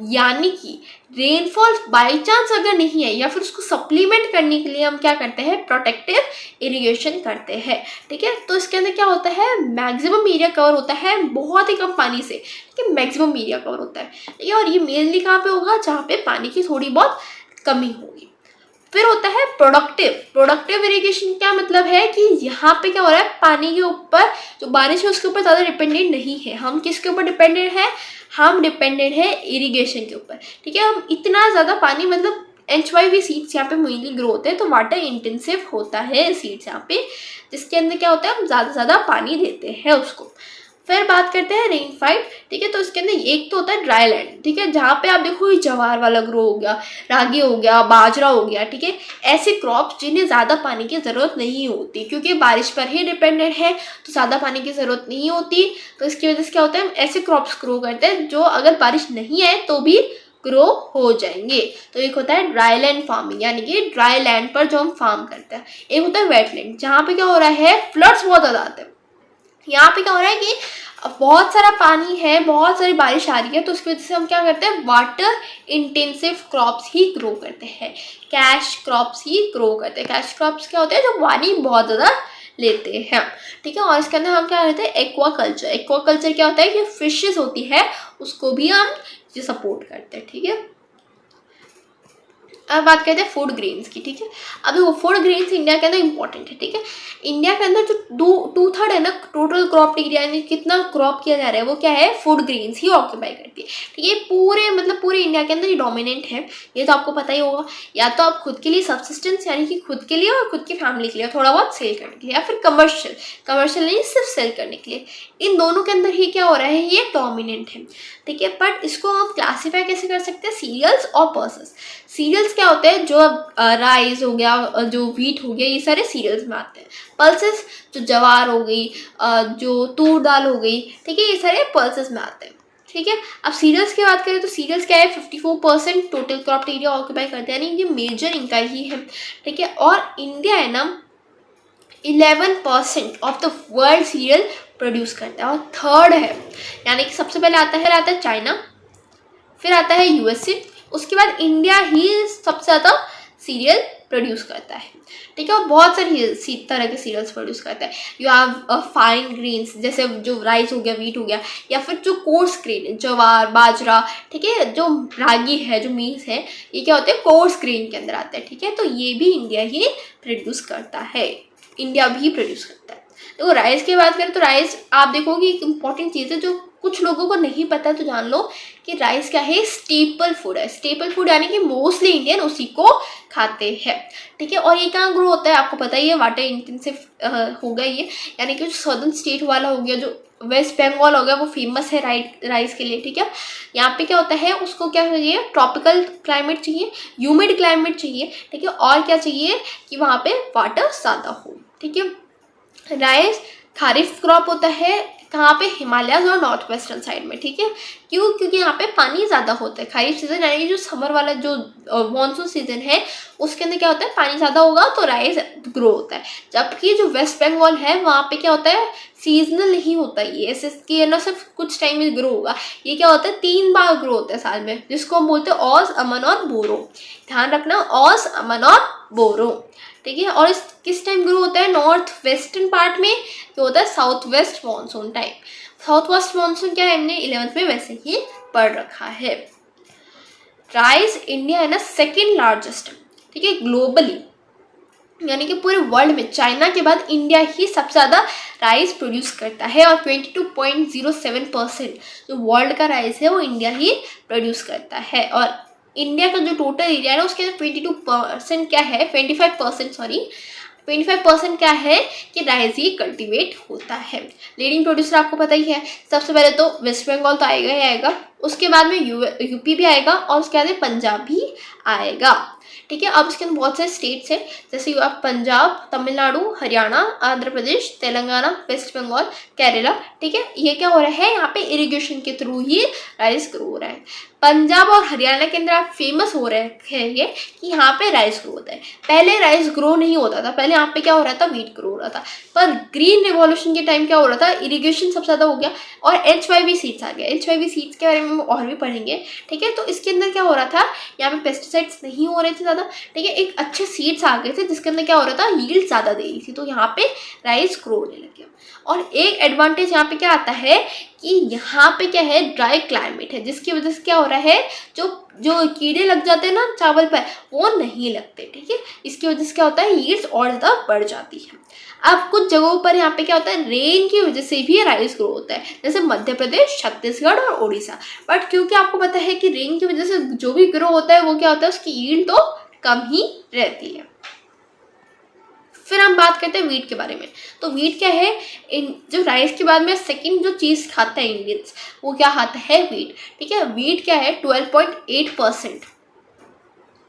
यानी कि रेनफॉल बाय चांस अगर नहीं आई या फिर उसको सप्लीमेंट करने के लिए हम क्या करते हैं, प्रोटेक्टिव इरिगेशन करते हैं। ठीक है, तो इसके अंदर क्या होता है, मैक्सिमम एरिया कवर होता है बहुत ही कम पानी से, ठीक है, मैक्सिमम एरिया कवर होता है। ठीक है, और ये मेनली कहाँ पे होगा, जहाँ पे पानी की थोड़ी बहुत कमी होगी। फिर होता है प्रोडक्टिव। प्रोडक्टिव इरिगेशन क्या मतलब है कि यहाँ पे क्या हो रहा है, पानी के ऊपर जो बारिश है उसके ऊपर ज़्यादा डिपेंडेंट नहीं है। हम किसके ऊपर डिपेंडेंट है, हम डिपेंडेंट है इरिगेशन के ऊपर। ठीक है, हम इतना ज़्यादा पानी, मतलब HYV सीड्स यहाँ पे मेनली ग्रो होते हैं, तो वाटर इंटेंसिव होता है सीड्स यहाँ पे, जिसके अंदर क्या होता है, हम ज़्यादा से ज़्यादा पानी देते हैं उसको। फिर बात करते हैं रेनफाइड। ठीक है, तो इसके अंदर एक तो होता है ड्राई लैंड, ठीक है, जहाँ पे आप देखो जवार वाला ग्रो हो गया, रागी हो गया, बाजरा हो गया। ठीक है, ऐसे क्रॉप्स जिन्हें ज़्यादा पानी की ज़रूरत नहीं होती, क्योंकि बारिश पर ही डिपेंडेंट है तो ज़्यादा पानी की ज़रूरत नहीं होती। तो इसकी वजह से क्या होता है, हम ऐसे क्रॉप्स ग्रो करते हैं जो अगर बारिश नहीं आए तो भी ग्रो हो जाएंगे। तो एक होता है ड्राई लैंड फार्मिंग, यानी कि ड्राई लैंड पर जो हम फार्म करते हैं। एक होता है वेटलैंड, जहाँ पे क्या हो रहा है, फ्लड्स बहुत ज़्यादा आते हैं। यहाँ पे क्या हो रहा है कि बहुत सारा पानी है, बहुत सारी बारिश आ रही है, तो उसकी वजह से हम क्या करते हैं, वाटर इंटेंसिव क्रॉप्स ही ग्रो करते हैं, कैश क्रॉप्स ही ग्रो करते हैं। कैश क्रॉप्स क्या होते हैं, जो पानी बहुत ज़्यादा लेते हैं। ठीक है, और इसके अंदर हम क्या करते हैं, एक्वा कल्चर। एक्वा कल्चर क्या होता है कि फिशेस होती है उसको भी हम ये सपोर्ट करते हैं। ठीक है, अब बात करते हैं फूड ग्रेन्स की। ठीक है, अब वो फूड ग्रेन्स इंडिया के अंदर इंपॉर्टेंट है। ठीक है, इंडिया के अंदर जो 2/3 है ना टोटल क्रॉप एरिया, यानी कितना क्रॉप किया जा रहा है वो क्या है, फूड ग्रेन्स ही ऑक्यूपाई करती है। ठीक है, पूरे मतलब पूरे इंडिया के अंदर ये डोमिनेंट है, ये तो आपको पता ही होगा। या तो आप खुद के लिए सब्सिस्टेंस, यानी कि खुद के लिए और खुद की फैमिली के लिए थोड़ा बहुत सेल करने के लिए, या फिर कमर्शियल, कमर्शियल नहीं सिर्फ सेल करने के लिए, इन दोनों के अंदर ही क्या हो रहा है, ये डोमिनेंट है। ठीक है, बट इसको हम क्लासीफाई कैसे कर सकते हैं, सीरियल्स और पल्सेस। सीरियल्स क्या होते हैं, जो राइस हो गया, जो व्हीट हो गया, ये सारे सीरियल्स में आते हैं। पल्सेस जो जवार हो गई, जो तूर दाल हो गई, ठीक है, ये सारे पल्सेस में आते हैं। ठीक है, अब सीरियल्स की बात करें तो सीरियल्स क्या है, 54% टोटल क्रॉप एरिया ऑक्यूपाई करते हैं, यानी ये मेजर इनका ही है। ठीक है, और इंडिया है ना 11% of the world serial produce करता है, और थर्ड है, यानी कि सबसे पहले आता है चाइना, फिर आता है USA, उसके बाद इंडिया ही सबसे ज़्यादा सीरियल प्रोड्यूस करता है। ठीक है, और बहुत सारी तरह के सीरियल्स प्रोड्यूस करता है। यू हैव फाइन ग्रेन्स, जैसे जो राइस हो गया, व्हीट हो गया, या फिर जो कोर्स ग्रेन है, जवार, बाजरा। ठीक है, जो रागी है, जो मील्स है, ये क्या होते हैं, कोर्स ग्रेन के अंदर आते हैं। ठीक है, तो ये भी इंडिया ही प्रोड्यूस करता है, इंडिया भी प्रोड्यूस करता है। देखो राइस की बात करें तो राइस आप देखोगे एक इम्पॉर्टेंट चीज़ है जो कुछ लोगों को नहीं पता, तो जान लो कि राइस क्या है, स्टेपल फूड है। स्टेपल फूड यानी कि मोस्टली इंडियन उसी को खाते हैं। ठीक है, और ये कहाँ ग्रो होता है, आपको पता ही है, वाटर इंटेंसिव होगा ये, यानी कि जो सदर्न स्टेट वाला हो गया, जो वेस्ट बंगाल हो गया, वो फेमस है राइस के लिए। ठीक है, यहाँ पे क्या होता है, उसको क्या चाहिए, ट्रॉपिकल क्लाइमेट चाहिए, ह्यूमिड क्लाइमेट चाहिए। ठीक है, और क्या चाहिए कि वहाँ पे वाटर ज़्यादा हो। ठीक है, राइस खारिफ क्रॉप होता है कहाँ पे, हिमालयस और नॉर्थ वेस्टर्न साइड में। ठीक है, क्यों, क्योंकि यहाँ पे पानी ज़्यादा होता है। खरीफ सीजन यानी कि जो समर वाला जो मानसून सीजन है उसके अंदर क्या होता है, पानी ज़्यादा होगा तो राइस ग्रो होता है। जबकि जो वेस्ट बंगाल है वहाँ पे क्या होता है, सीजनल नहीं होता ये, ऐसे कि ना सिर्फ कुछ टाइम में ग्रो होगा। ये क्या होता है, 3 बार ग्रो होता है साल में, जिसको हम बोलते हैं औस, अमन और बोरो। ध्यान रखना, औस, अमन और बोरो। ठीक है, और इस किस टाइम ग्रो होता है, नॉर्थ वेस्टर्न पार्ट में, जो होता है south west monsoon time. South west monsoon क्या है, हमने 11th में वैसे ही पढ़ रखा है। राइस इंडिया है ना सेकेंड लार्जेस्ट, ठीक है, ग्लोबली, यानी कि पूरे वर्ल्ड में चाइना के बाद इंडिया ही सबसे ज़्यादा राइस प्रोड्यूस करता है, और 22.07% जो वर्ल्ड का राइस है वो इंडिया ही प्रोड्यूस करता है। और इंडिया का जो टोटल एरिया है ना उसके अंदर 22% क्या है, 25% सॉरी, 25% क्या है कि राइस ही कल्टीवेट होता है। लीडिंग प्रोड्यूसर आपको पता ही है, सबसे पहले तो वेस्ट बंगाल तो आएगा ही आएगा, उसके बाद में यूपी भी आएगा और उसके बाद में पंजाब भी आएगा। ठीक है, अब इसके अंदर बहुत सारे स्टेट्स हैं, जैसे आप पंजाब, तमिलनाडु, हरियाणा, आंध्र प्रदेश, तेलंगाना, वेस्ट बंगाल, केरला। ठीक है, ये क्या हो रहा है, यहाँ पे इरिगेशन के थ्रू ही राइस ग्रो हो रहा है। पंजाब और हरियाणा के अंदर आप फेमस हो रहे हैं ये कि यहाँ पे राइस ग्रो होता है। पहले राइस ग्रो नहीं होता था, पहले यहाँ पे क्या हो रहा था, वीट ग्रो हो रहा था। पर ग्रीन रिवॉल्यूशन के टाइम क्या हो रहा था, इरिगेशन सबसे ज़्यादा हो गया और HYV सीड्स आ गया। HYV सीड्स के बारे में हम और भी पढ़ेंगे। ठीक है, तो इसके अंदर क्या हो रहा था, यहाँ पे पेस्टिसाइड्स नहीं हो रहे थे ज़्यादा। ठीक है, एक अच्छे सीड्स आ गए थे जिसके अंदर क्या हो रहा था, यील्ड ज़्यादा दे रही थी, तो यहाँ पे राइस ग्रो होने लग गया। और एक एडवांटेज यहाँ पे क्या आता है कि यहाँ पे क्या है, ड्राई क्लाइमेट है, जिसकी वजह से क्या हो रहा है, जो कीड़े लग जाते हैं ना चावल पर, वो नहीं लगते। ठीक है, इसकी वजह से क्या होता है, यील्ड्स और ज़्यादा बढ़ जाती है। अब कुछ जगहों पर यहाँ पे क्या होता है, रेन की वजह से भी राइस ग्रो होता है, जैसे मध्य प्रदेश, छत्तीसगढ़ और उड़ीसा। बट क्योंकि आपको पता है कि रेन की वजह से जो भी ग्रो होता है वो क्या होता है, उसकी यील्ड तो कम ही रहती है। फिर हम बात करते हैं वीट के बारे में। तो वीट क्या है, जो राइस के बाद में सेकंड जो चीज़ खाता है इंडियंस, वो क्या खाता है, वीट। ठीक है, वीट क्या है, 12.8%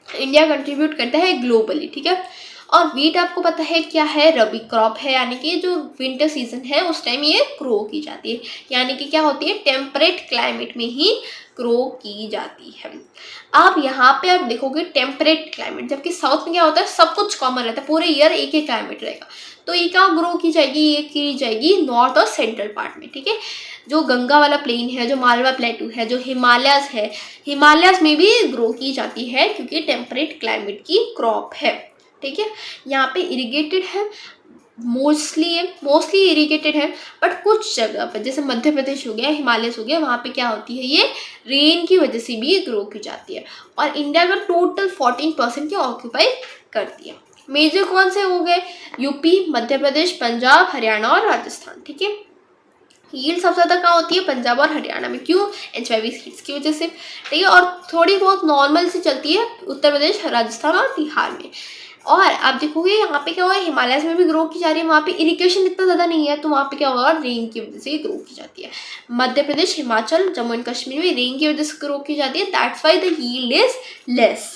इंडिया कंट्रीब्यूट करता है ग्लोबली। ठीक है, और वीट आपको पता है क्या है, रबी क्रॉप है, यानी कि जो विंटर सीजन है उस टाइम ये ग्रो की जाती है, यानी कि क्या होती है, टेम्परेट क्लाइमेट में ही ग्रो की जाती है। आप यहाँ पे आप देखोगे टेम्परेट क्लाइमेट, जबकि साउथ में क्या होता है, सब कुछ कॉमन रहता है, पूरे ईयर एक ही क्लाइमेट रहेगा। तो ये क्या ग्रो की जाएगी, ये की जाएगी नॉर्थ और सेंट्रल पार्ट में। ठीक है, जो गंगा वाला प्लेन है, जो मालवा प्लेटू है, जो हिमालयस है, हिमालयस में भी ग्रो की जाती है क्योंकि टेम्परेट क्लाइमेट की क्रॉप है। ठीक है, यहाँ पे इरिगेटेड है, मोस्टली इरिगेटेड है, बट कुछ जगह पर जैसे मध्य प्रदेश हो गया, हिमालय हो गया, वहाँ पे क्या होती है, ये रेन की वजह से भी ग्रो की जाती है। और इंडिया का टोटल 14% की ऑक्यूपाई करती है। मेजर कौन से हो गए, यूपी, मध्य प्रदेश, पंजाब, हरियाणा और राजस्थान। ठीक है, यील्ड सबसे ज़्यादा कहाँ होती है, पंजाब और हरियाणा में। क्यों, HYV सीड्स की वजह से। ठीक है, और थोड़ी बहुत नॉर्मल सी चलती है उत्तर प्रदेश, राजस्थान और बिहार में। और आप देखोगे यहाँ पे क्या हुआ है, हिमालय में भी ग्रो की जा रही है, वहाँ पे इरिगेशन इतना ज़्यादा नहीं है, तो वहाँ पे क्या होगा, रेन की वजह से ग्रो की जाती है। मध्य प्रदेश, हिमाचल, जम्मू एंड कश्मीर में रेन की वजह से ग्रो की जाती है, that's why the yield is less.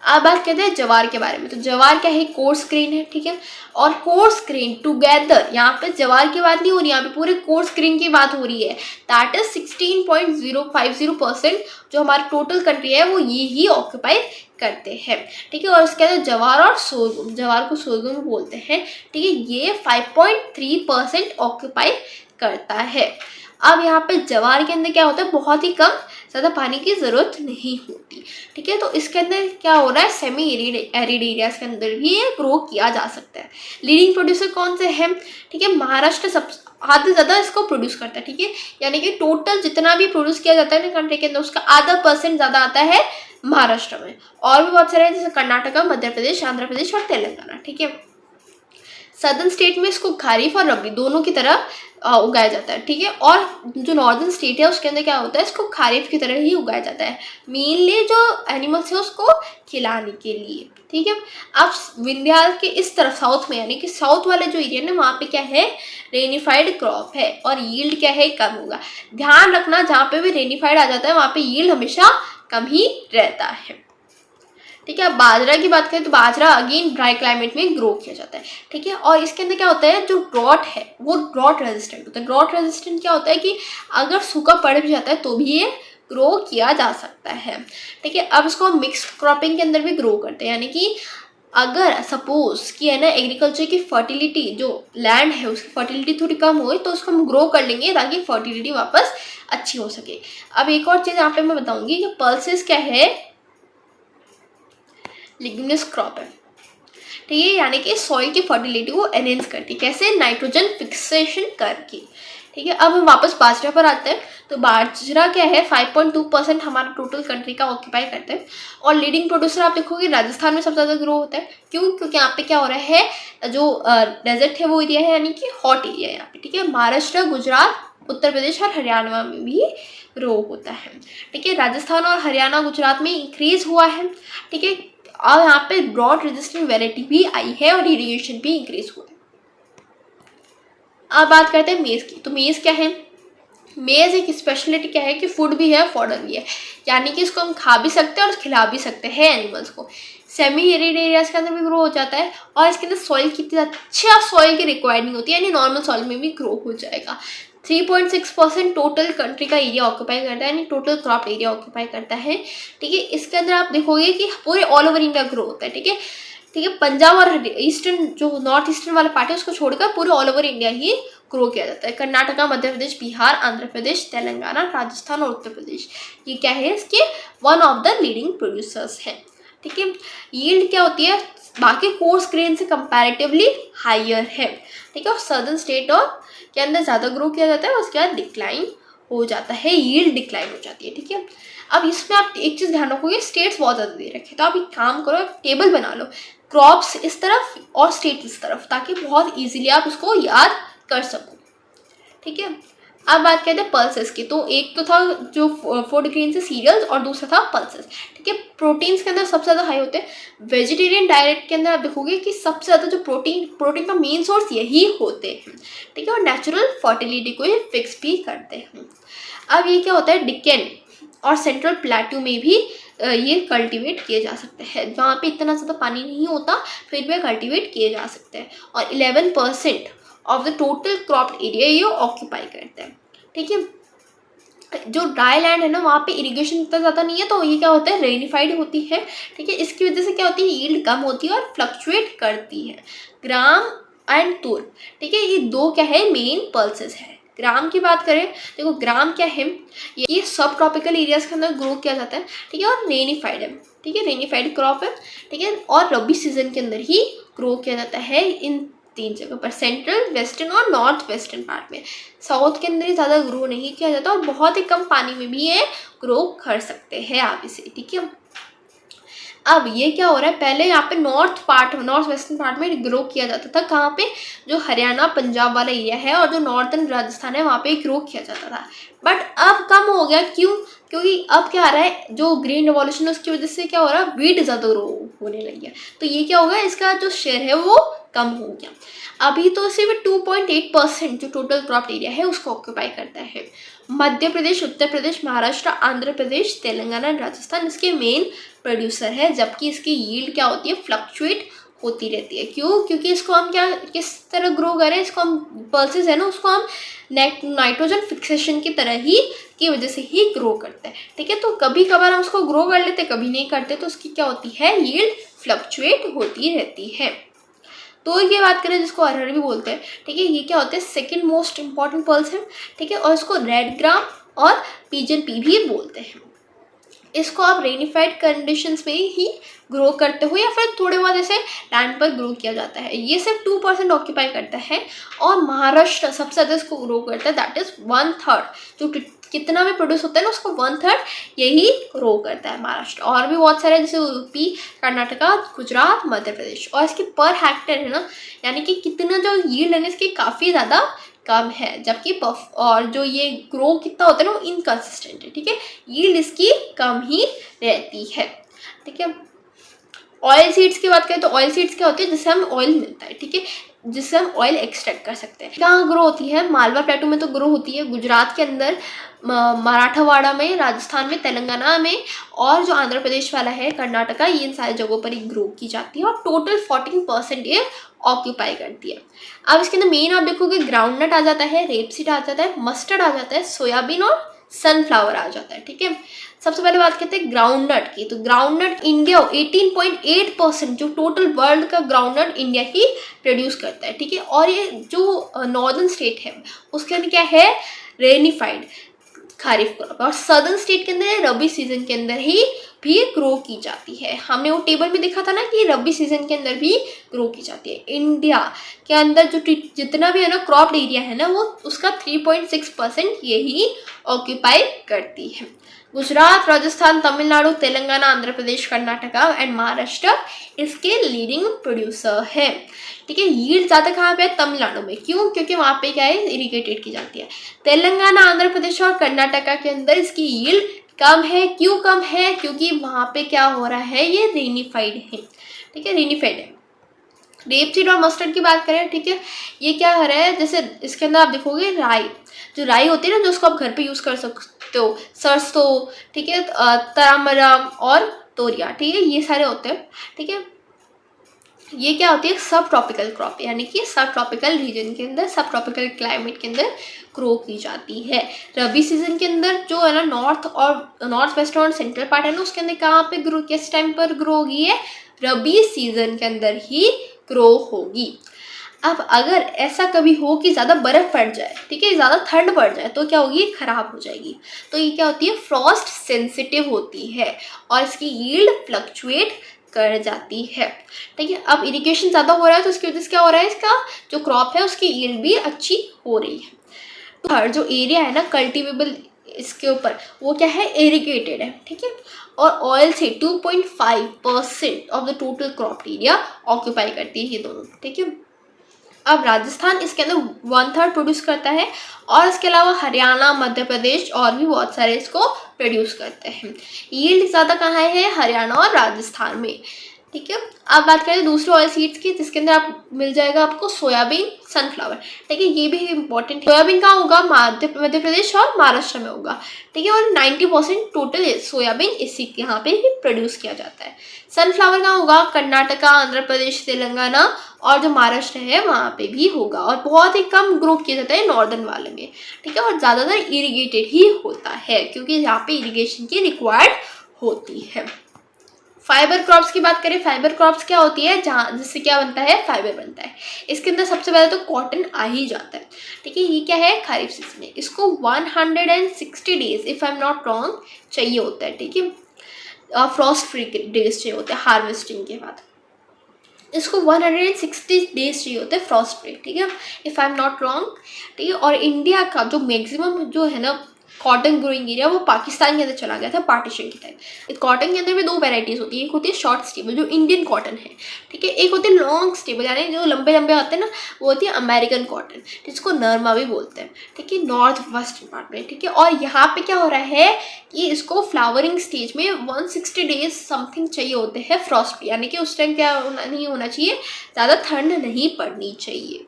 अब बात करते हैं जवार के बारे में। तो जवार क्या है, कोर्स ग्रेन है। ठीक है, और कोर्स ग्रेन टुगेदर, यहाँ पे जवार की बात नहीं हो रही, यहाँ पे पूरे कोर्स ग्रेन की बात हो रही है। दैट इज 16.050% जो हमारा टोटल कंट्री है वो ये ही ऑक्यूपाई करते हैं। ठीक है, और इसके अंदर जवार और सोरगुम, जवार को सोरगुम बोलते हैं। ठीक है, ये 5.3% ऑक्यूपाई करता है। अब यहाँ पे जवार के अंदर क्या होता है, बहुत ही कम, ज़्यादा पानी की ज़रूरत नहीं होती। ठीक है, तो इसके अंदर क्या हो रहा है, सेमी एरिड एरियाज के अंदर भी ये ग्रो किया जा सकता है। लीडिंग प्रोड्यूसर कौन से हैं, ठीक है, महाराष्ट्र सब आधे से ज़्यादा इसको प्रोड्यूस करता है। ठीक है, यानी कि टोटल जितना भी प्रोड्यूस किया जाता है ना कंट्री के अंदर, उसका आधा % ज़्यादा आता है महाराष्ट्र में। और भी बहुत सारे हैं जैसे कर्नाटका, मध्य प्रदेश, आंध्र प्रदेश और तेलंगाना। ठीक है, सदर्न स्टेट में इसको खरीफ और रबी दोनों की तरह उगाया जाता है। ठीक है, और जो नॉर्दर्न स्टेट है उसके अंदर क्या होता है, इसको खरीफ की तरह ही उगाया जाता है, मेनली जो एनिमल्स है उसको खिलाने के लिए। ठीक है, अब विंध्याचल के इस तरफ साउथ में, यानी कि साउथ वाले जो एरिया है ना, वहाँ पे क्या है, रेनिफाइड क्रॉप है और यील्ड क्या है, कम होगा। ध्यान रखना, जहाँ पे भी रेनिफाइड आ जाता है वहाँ पे यील्ड हमेशा कम ही रहता है। ठीक है, बाजरा की बात करें तो बाजरा अगेन ड्राई क्लाइमेट में ग्रो किया जाता है। ठीक है, और इसके अंदर क्या होता है, जो ड्रॉट है वो ड्रॉट रेजिस्टेंट होता है। ड्रॉट रेजिस्टेंट क्या होता है कि अगर सूखा पड़ भी जाता है तो भी ये ग्रो किया जा सकता है। ठीक है, अब इसको हम मिक्स क्रॉपिंग के अंदर भी ग्रो करते हैं, यानी कि अगर सपोज कि है ना एग्रीकल्चर की फर्टिलिटी, जो लैंड है उसकी फर्टिलिटी थोड़ी कम हो तो उसको हम ग्रो कर लेंगे ताकि फर्टिलिटी वापस अच्छी हो सके। अब एक और चीज़ यहाँ पे मैं बताऊँगी कि पल्सेस क्या है, लिग्यूमिनस क्रॉप है। ठीक है, यानी कि सॉइल की फर्टिलिटी को एनहेंस करती है, कैसे, नाइट्रोजन फिक्सेशन करके। ठीक है, अब हम वापस बाजरा पर आते हैं। तो बाजरा क्या है, 5.2% हमारा टोटल कंट्री का ऑक्यूपाई करते हैं। और लीडिंग प्रोड्यूसर आप देखोगे राजस्थान में सबसे ज़्यादा ग्रो होता है। क्यों, क्योंकि यहाँ पे क्या हो रहा है, जो डेजर्ट है वो एरिया है, यानी कि हॉट एरिया है यहाँ पे। ठीक है, महाराष्ट्र, गुजरात, उत्तर प्रदेश और हरियाणा में भी ग्रो होता है। ठीक है, राजस्थान और हरियाणा, गुजरात में इंक्रीज हुआ है। ठीक है, और यहाँ पे ड्रॉट रेजिस्टेंट वेराइटी भी आई है और इरिगेशन भी इंक्रीज हुआ है। अब बात करते हैं मेज़ की। तो मेज़ क्या है? मेज़ एक स्पेशलिटी क्या है कि फूड भी है, फॉडर भी है, यानी कि इसको हम खा भी सकते हैं और खिला भी सकते हैं एनिमल्स को। सेमी एरिड एरियाज के अंदर भी ग्रो हो जाता है और इसके अंदर सॉइल की इतनी अच्छा सॉइल की रिक्वायर्ड नहीं होती है, यानी नॉर्मल सॉइल में भी ग्रो हो जाएगा। 3.6% टोटल कंट्री का एरिया ऑक्यूपाई करता है, यानी टोटल क्रॉप एरिया ऑक्यूपाई करता है। ठीक है, इसके अंदर आप देखोगे कि पूरे ऑल ओवर इंडिया ग्रो होता है। ठीक है, ठीक है, पंजाब और ईस्टर्न जो नॉर्थ ईस्टर्न वाला पार्ट है उसको छोड़कर पूरे ऑल ओवर इंडिया ही ग्रो किया जाता है। कर्नाटका, मध्य प्रदेश, बिहार, आंध्र प्रदेश, तेलंगाना, राजस्थान और उत्तर प्रदेश, ये क्या है इसके one of the leading producers हैं। ठीक है, यील्ड क्या होती है? बाकी कोर्स ग्रेन से कंपैरेटिवली हायर है। ठीक है, और सदर्न स्टेट और के अंदर ज़्यादा ग्रो किया जाता है, उसके बाद डिक्लाइन हो जाता है, यील्ड डिक्लाइन हो जाती है। ठीक है, अब इसमें आप एक चीज़ ध्यान रखोगे, स्टेट्स बहुत ज़्यादा दे रखे, तो आप एक काम करो, एक टेबल बना लो, क्रॉप्स इस तरफ और स्टेट इस तरफ, ताकि बहुत ईजिली आप उसको याद कर सको। ठीक है, अब बात करते हैं पल्सेस की। तो एक तो था जो फूड ग्रेन से सीरियल्स और दूसरा था पल्सेस। ठीक है, प्रोटीन्स के अंदर सबसे ज़्यादा हाई होते हैं। वेजिटेरियन डाइट के अंदर आप देखोगे कि सबसे ज़्यादा जो प्रोटीन का मेन सोर्स यही होते हैं। ठीक है, और नेचुरल फर्टिलिटी को ये फिक्स भी करते हैं। अब ये क्या होता है, डिकेन और सेंट्रल प्लेट्यू में भी ये कल्टीवेट किए जा सकते हैं, जहाँ पे इतना ज़्यादा पानी नहीं होता फिर भी कल्टीवेट किए जा सकते हैं। और 11% of the total crop area ये ऑक्यूपाई करते हैं। ठीक है, जो ड्राई लैंड है ना वहाँ पे इरिगेशन इतना ज़्यादा नहीं है, तो ये क्या होता है, रेनिफाइड होती है। ठीक है, इसकी वजह से क्या होती है, यील्ड कम होती है और फ्लक्चुएट करती है। ग्राम एंड तूर, ठीक है, ये दो क्या है, मेन पल्सेस है। ग्राम की बात करें, देखो ग्राम क्या है, ये सब ट्रॉपिकल एरियाज के अंदर ग्रो किया जाता है। ठीक है, और रेनिफाइड है। ठीक है, रेनिफाइड क्रॉप है। ठीक है, और रबी सीजन के अंदर ही ग्रो किया जाता है इन 3 जगह पर, सेंट्रल, वेस्टर्न और नॉर्थ वेस्टर्न पार्ट में। साउथ के अंदर ही ज़्यादा ग्रो नहीं किया जाता और बहुत ही कम पानी में भी ये ग्रो कर सकते हैं आप इसे। ठीक है, अब ये क्या हो रहा है, पहले यहाँ पे नॉर्थ वेस्टर्न पार्ट में ग्रो किया जाता था, कहाँ पे, जो हरियाणा पंजाब वाला एरिया है और जो नॉर्थन राजस्थान है वहाँ पे ग्रो किया जाता था। बट अब कम हो गया, क्यों? क्योंकि अब क्या आ रहा है, जो ग्रीन रिवॉल्यूशन है उसकी वजह से क्या हो रहा है, वीट ज़्यादा ग्रो होने लगी है, तो ये क्या होगा, इसका जो शेयर है वो कम हो गया। अभी तो सिर्फ 2.8% जो टोटल क्रॉप एरिया है उसको ऑक्यूपाई करता है। मध्य प्रदेश, उत्तर प्रदेश, महाराष्ट्र, आंध्र प्रदेश, तेलंगाना, राजस्थान इसके मेन प्रोड्यूसर है, जबकि इसकी यील्ड क्या होती है, फ्लक्चुएट होती रहती है। क्यों? क्योंकि इसको हम क्या किस तरह ग्रो करें, इसको हम पल्सेस है ना उसको हम नाइट्रोजन फिक्सेशन की तरह ही की वजह से ही ग्रो करते हैं। ठीक है, तो कभी कभार हम उसको ग्रो कर लेते, कभी नहीं करते, तो उसकी क्या होती है, यील्ड फ्लक्चुएट होती रहती है। तो ये बात करें जिसको अरहर भी बोलते हैं। ठीक है, ये क्या होते हैं, सेकंड मोस्ट इंपॉर्टेंट पल्स है। ठीक है, और इसको रेड ग्राम और पिजन पी भी बोलते हैं। इसको आप रेनिफाइड कंडीशंस में ही ग्रो करते हो या फिर थोड़े बहुत ऐसे लैंड पर ग्रो किया जाता है। ये सिर्फ 2% ऑक्यूपाई करता है और महाराष्ट्र सबसे ज़्यादा इसको ग्रो करता है, दैट इज़ 1/3। जो कितना भी प्रोड्यूस होता है ना उसको 1/3 यही ग्रो करता है महाराष्ट्र। और भी बहुत सारे जैसे यूपी, कर्नाटका, गुजरात, मध्य प्रदेश। और इसकी पर हेक्टेयर है ना, यानी कि कितना जो यील्ड है इसकी काफ़ी ज़्यादा कम है, जबकि और जो ये ग्रो कितना होता है ना वो इनकन्सिस्टेंट है। ठीक है, यील्ड इसकी कम ही रहती है। ठीक है, ऑयल सीड्स की बात करें तो ऑयल सीड्स क्या होती है, जिससे हमें ऑयल मिलता है। ठीक है, जिससे हम ऑयल एक्सट्रैक्ट कर सकते हैं। कहाँ ग्रो होती है, मालवा प्लेटू में तो ग्रो होती है, गुजरात के अंदर, मराठावाड़ा में, राजस्थान में, तेलंगाना में, और जो आंध्र प्रदेश वाला है, कर्नाटका, ये इन सारी जगहों पर ही ग्रो की जाती है और टोटल 14% ये ऑक्यूपाई करती है। अब इसके अंदर मेन आप देखोगे ग्राउंडनट आ जाता है, रेपसीड आ जाता है, मस्टर्ड आ जाता है, सोयाबीन और सनफ्लावर आ जाता है। ठीक है, सबसे पहले बात करते हैं ग्राउंडनट की। तो ग्राउंडनट इंडिया 18.8% जो टोटल वर्ल्ड का ग्राउंडनट इंडिया ही प्रोड्यूस करता है। ठीक है, और ये जो नॉर्दर्न स्टेट है उसके अंदर क्या है, रेनिफाइड खारिफ क्रॉप, और सदर्न स्टेट के अंदर रबी सीजन के अंदर ही भी ग्रो की जाती है। हमने वो टेबल में देखा था ना कि रबी सीजन के अंदर भी ग्रो की जाती है। इंडिया के अंदर जो जितना भी है ना क्रॉप एरिया है ना वो उसका 3.6% यही ऑक्यूपाई करती है। गुजरात, राजस्थान, तमिलनाडु, तेलंगाना, आंध्र प्रदेश, कर्नाटका एंड महाराष्ट्र इसके लीडिंग प्रोड्यूसर है। ठीक है, यील्ड ज़्यादा कहाँ पे है, तमिलनाडु में। क्यों? क्योंकि वहाँ पे क्या है, इरिगेटेड की जाती है। तेलंगाना, आंध्र प्रदेश और कर्नाटका के अंदर इसकी यील्ड कम है। क्यों कम है? क्योंकि वहाँ पे क्या हो रहा है, ये रेनिफाइड है, ठीक है, रेनिफाइड है। रेपसीड और मस्टर्ड की बात करें, ठीक है, ये क्या हो रहा है, जैसे इसके अंदर आप देखोगे राई, जो राई होती है ना, जो उसको आप घर पे यूज़ कर सकते हो, सरसों, ठीक है, तरामरम और तोरिया, ठीक है, ये सारे होते हैं, ठीक है। ये क्या होती है, सब ट्रॉपिकल क्रॉप, यानी कि सब ट्रॉपिकल रीजन के अंदर, सब ट्रॉपिकल क्लाइमेट के अंदर ग्रो की जाती है। रबी सीजन के अंदर जो है ना, नॉर्थ वेस्ट और सेंट्रल पार्ट है ना, उसके अंदर कहाँ पे ग्रो, किस टाइम पर ग्रो होगी, है रबी सीजन के अंदर ही ग्रो होगी। अब अगर ऐसा कभी हो कि ज़्यादा बर्फ़ पड़ जाए, ठीक है, ज़्यादा ठंड पड़ जाए, तो क्या होगी, खराब हो जाएगी। तो ये क्या होती है, फ्रॉस्ट सेंसिटिव होती है और इसकी यील्ड फ्लक्चुएट कर जाती है, ठीक है। अब इरिगेशन ज़्यादा हो रहा है तो उसकी वजह से क्या हो रहा है, इसका जो क्रॉप है उसकी यील्ड भी अच्छी हो रही है। तो हर जो एरिया है ना कल्टिवेबल, इसके ऊपर वो क्या है, इरिगेटेड है, ठीक है। और ऑयल से 2.5% of the total crop area occupy करती है ये दोनों, ठीक है। अब राजस्थान इसके अंदर 1/3 प्रोड्यूस करता है और इसके अलावा हरियाणा, मध्य प्रदेश और भी बहुत सारे इसको प्रोड्यूस करते हैं। यील्ड ज़्यादा कहाँ है, हरियाणा और राजस्थान में, ठीक है। अब बात करें दूसरे ऑयल सीड्स की, जिसके अंदर आप मिल जाएगा आपको सोयाबीन, सनफ्लावर, ठीक है, ये भी इंपॉर्टेंट। सोयाबीन कहाँ होगा, मध्य प्रदेश और महाराष्ट्र में होगा, ठीक है, और 90% टोटल सोयाबीन इसी यहाँ पे ही प्रोड्यूस किया जाता है। सनफ्लावर कहाँ होगा, कर्नाटका, आंध्र प्रदेश, तेलंगाना और जो महाराष्ट्र है वहाँ पे भी होगा, और बहुत ही कम ग्रो किया जाता है नॉर्दर्न वाले में, ठीक है, और ज़्यादातर इरीगेटेड ही होता है क्योंकि यहाँ पे इरीगेशन की रिक्वायर्ड होती है। फाइबर क्रॉप्स की बात करें, फाइबर क्रॉप्स क्या होती है, जहाँ जिससे क्या बनता है, फाइबर बनता है। इसके अंदर सबसे पहले तो कॉटन आ ही जाता है, ठीक है, ये क्या है, खरीफ सीजन में। इसको 160 days if I am not wrong चाहिए होता है, ठीक है, फ्रॉस्ट फ्री डेज चाहिए होते हैं हार्वेस्टिंग के बाद। इसको 160 डेज चाहिए होते हैं फ्रॉस्ट फ्री, ठीक है, if I am not wrong, ठीक है। और इंडिया का जो मैक्सिमम जो है ना कॉटन ग्रोइंग एरिया, वो पाकिस्तान के अंदर चला गया था पार्टीशन के टाइम। कॉटन के अंदर भी दो वेराइटीज़ होती है, एक होती है शॉर्ट स्टेबल जो इंडियन कॉटन है, ठीक है, एक होती है लॉन्ग स्टेबल यानी जो लंबे लंबे होते हैं ना, वो होती है अमेरिकन कॉटन, जिसको नरमा भी बोलते हैं, ठीक है, नॉर्थ वेस्ट पार्ट में, ठीक है। और यहाँ पे क्या हो रहा है कि इसको फ्लावरिंग स्टेज में 160 डेज समथिंग चाहिए होते हैं फ्रॉस्ट, यानी कि उस टाइम क्या नहीं होना चाहिए, ज़्यादा ठंड नहीं पड़नी चाहिए,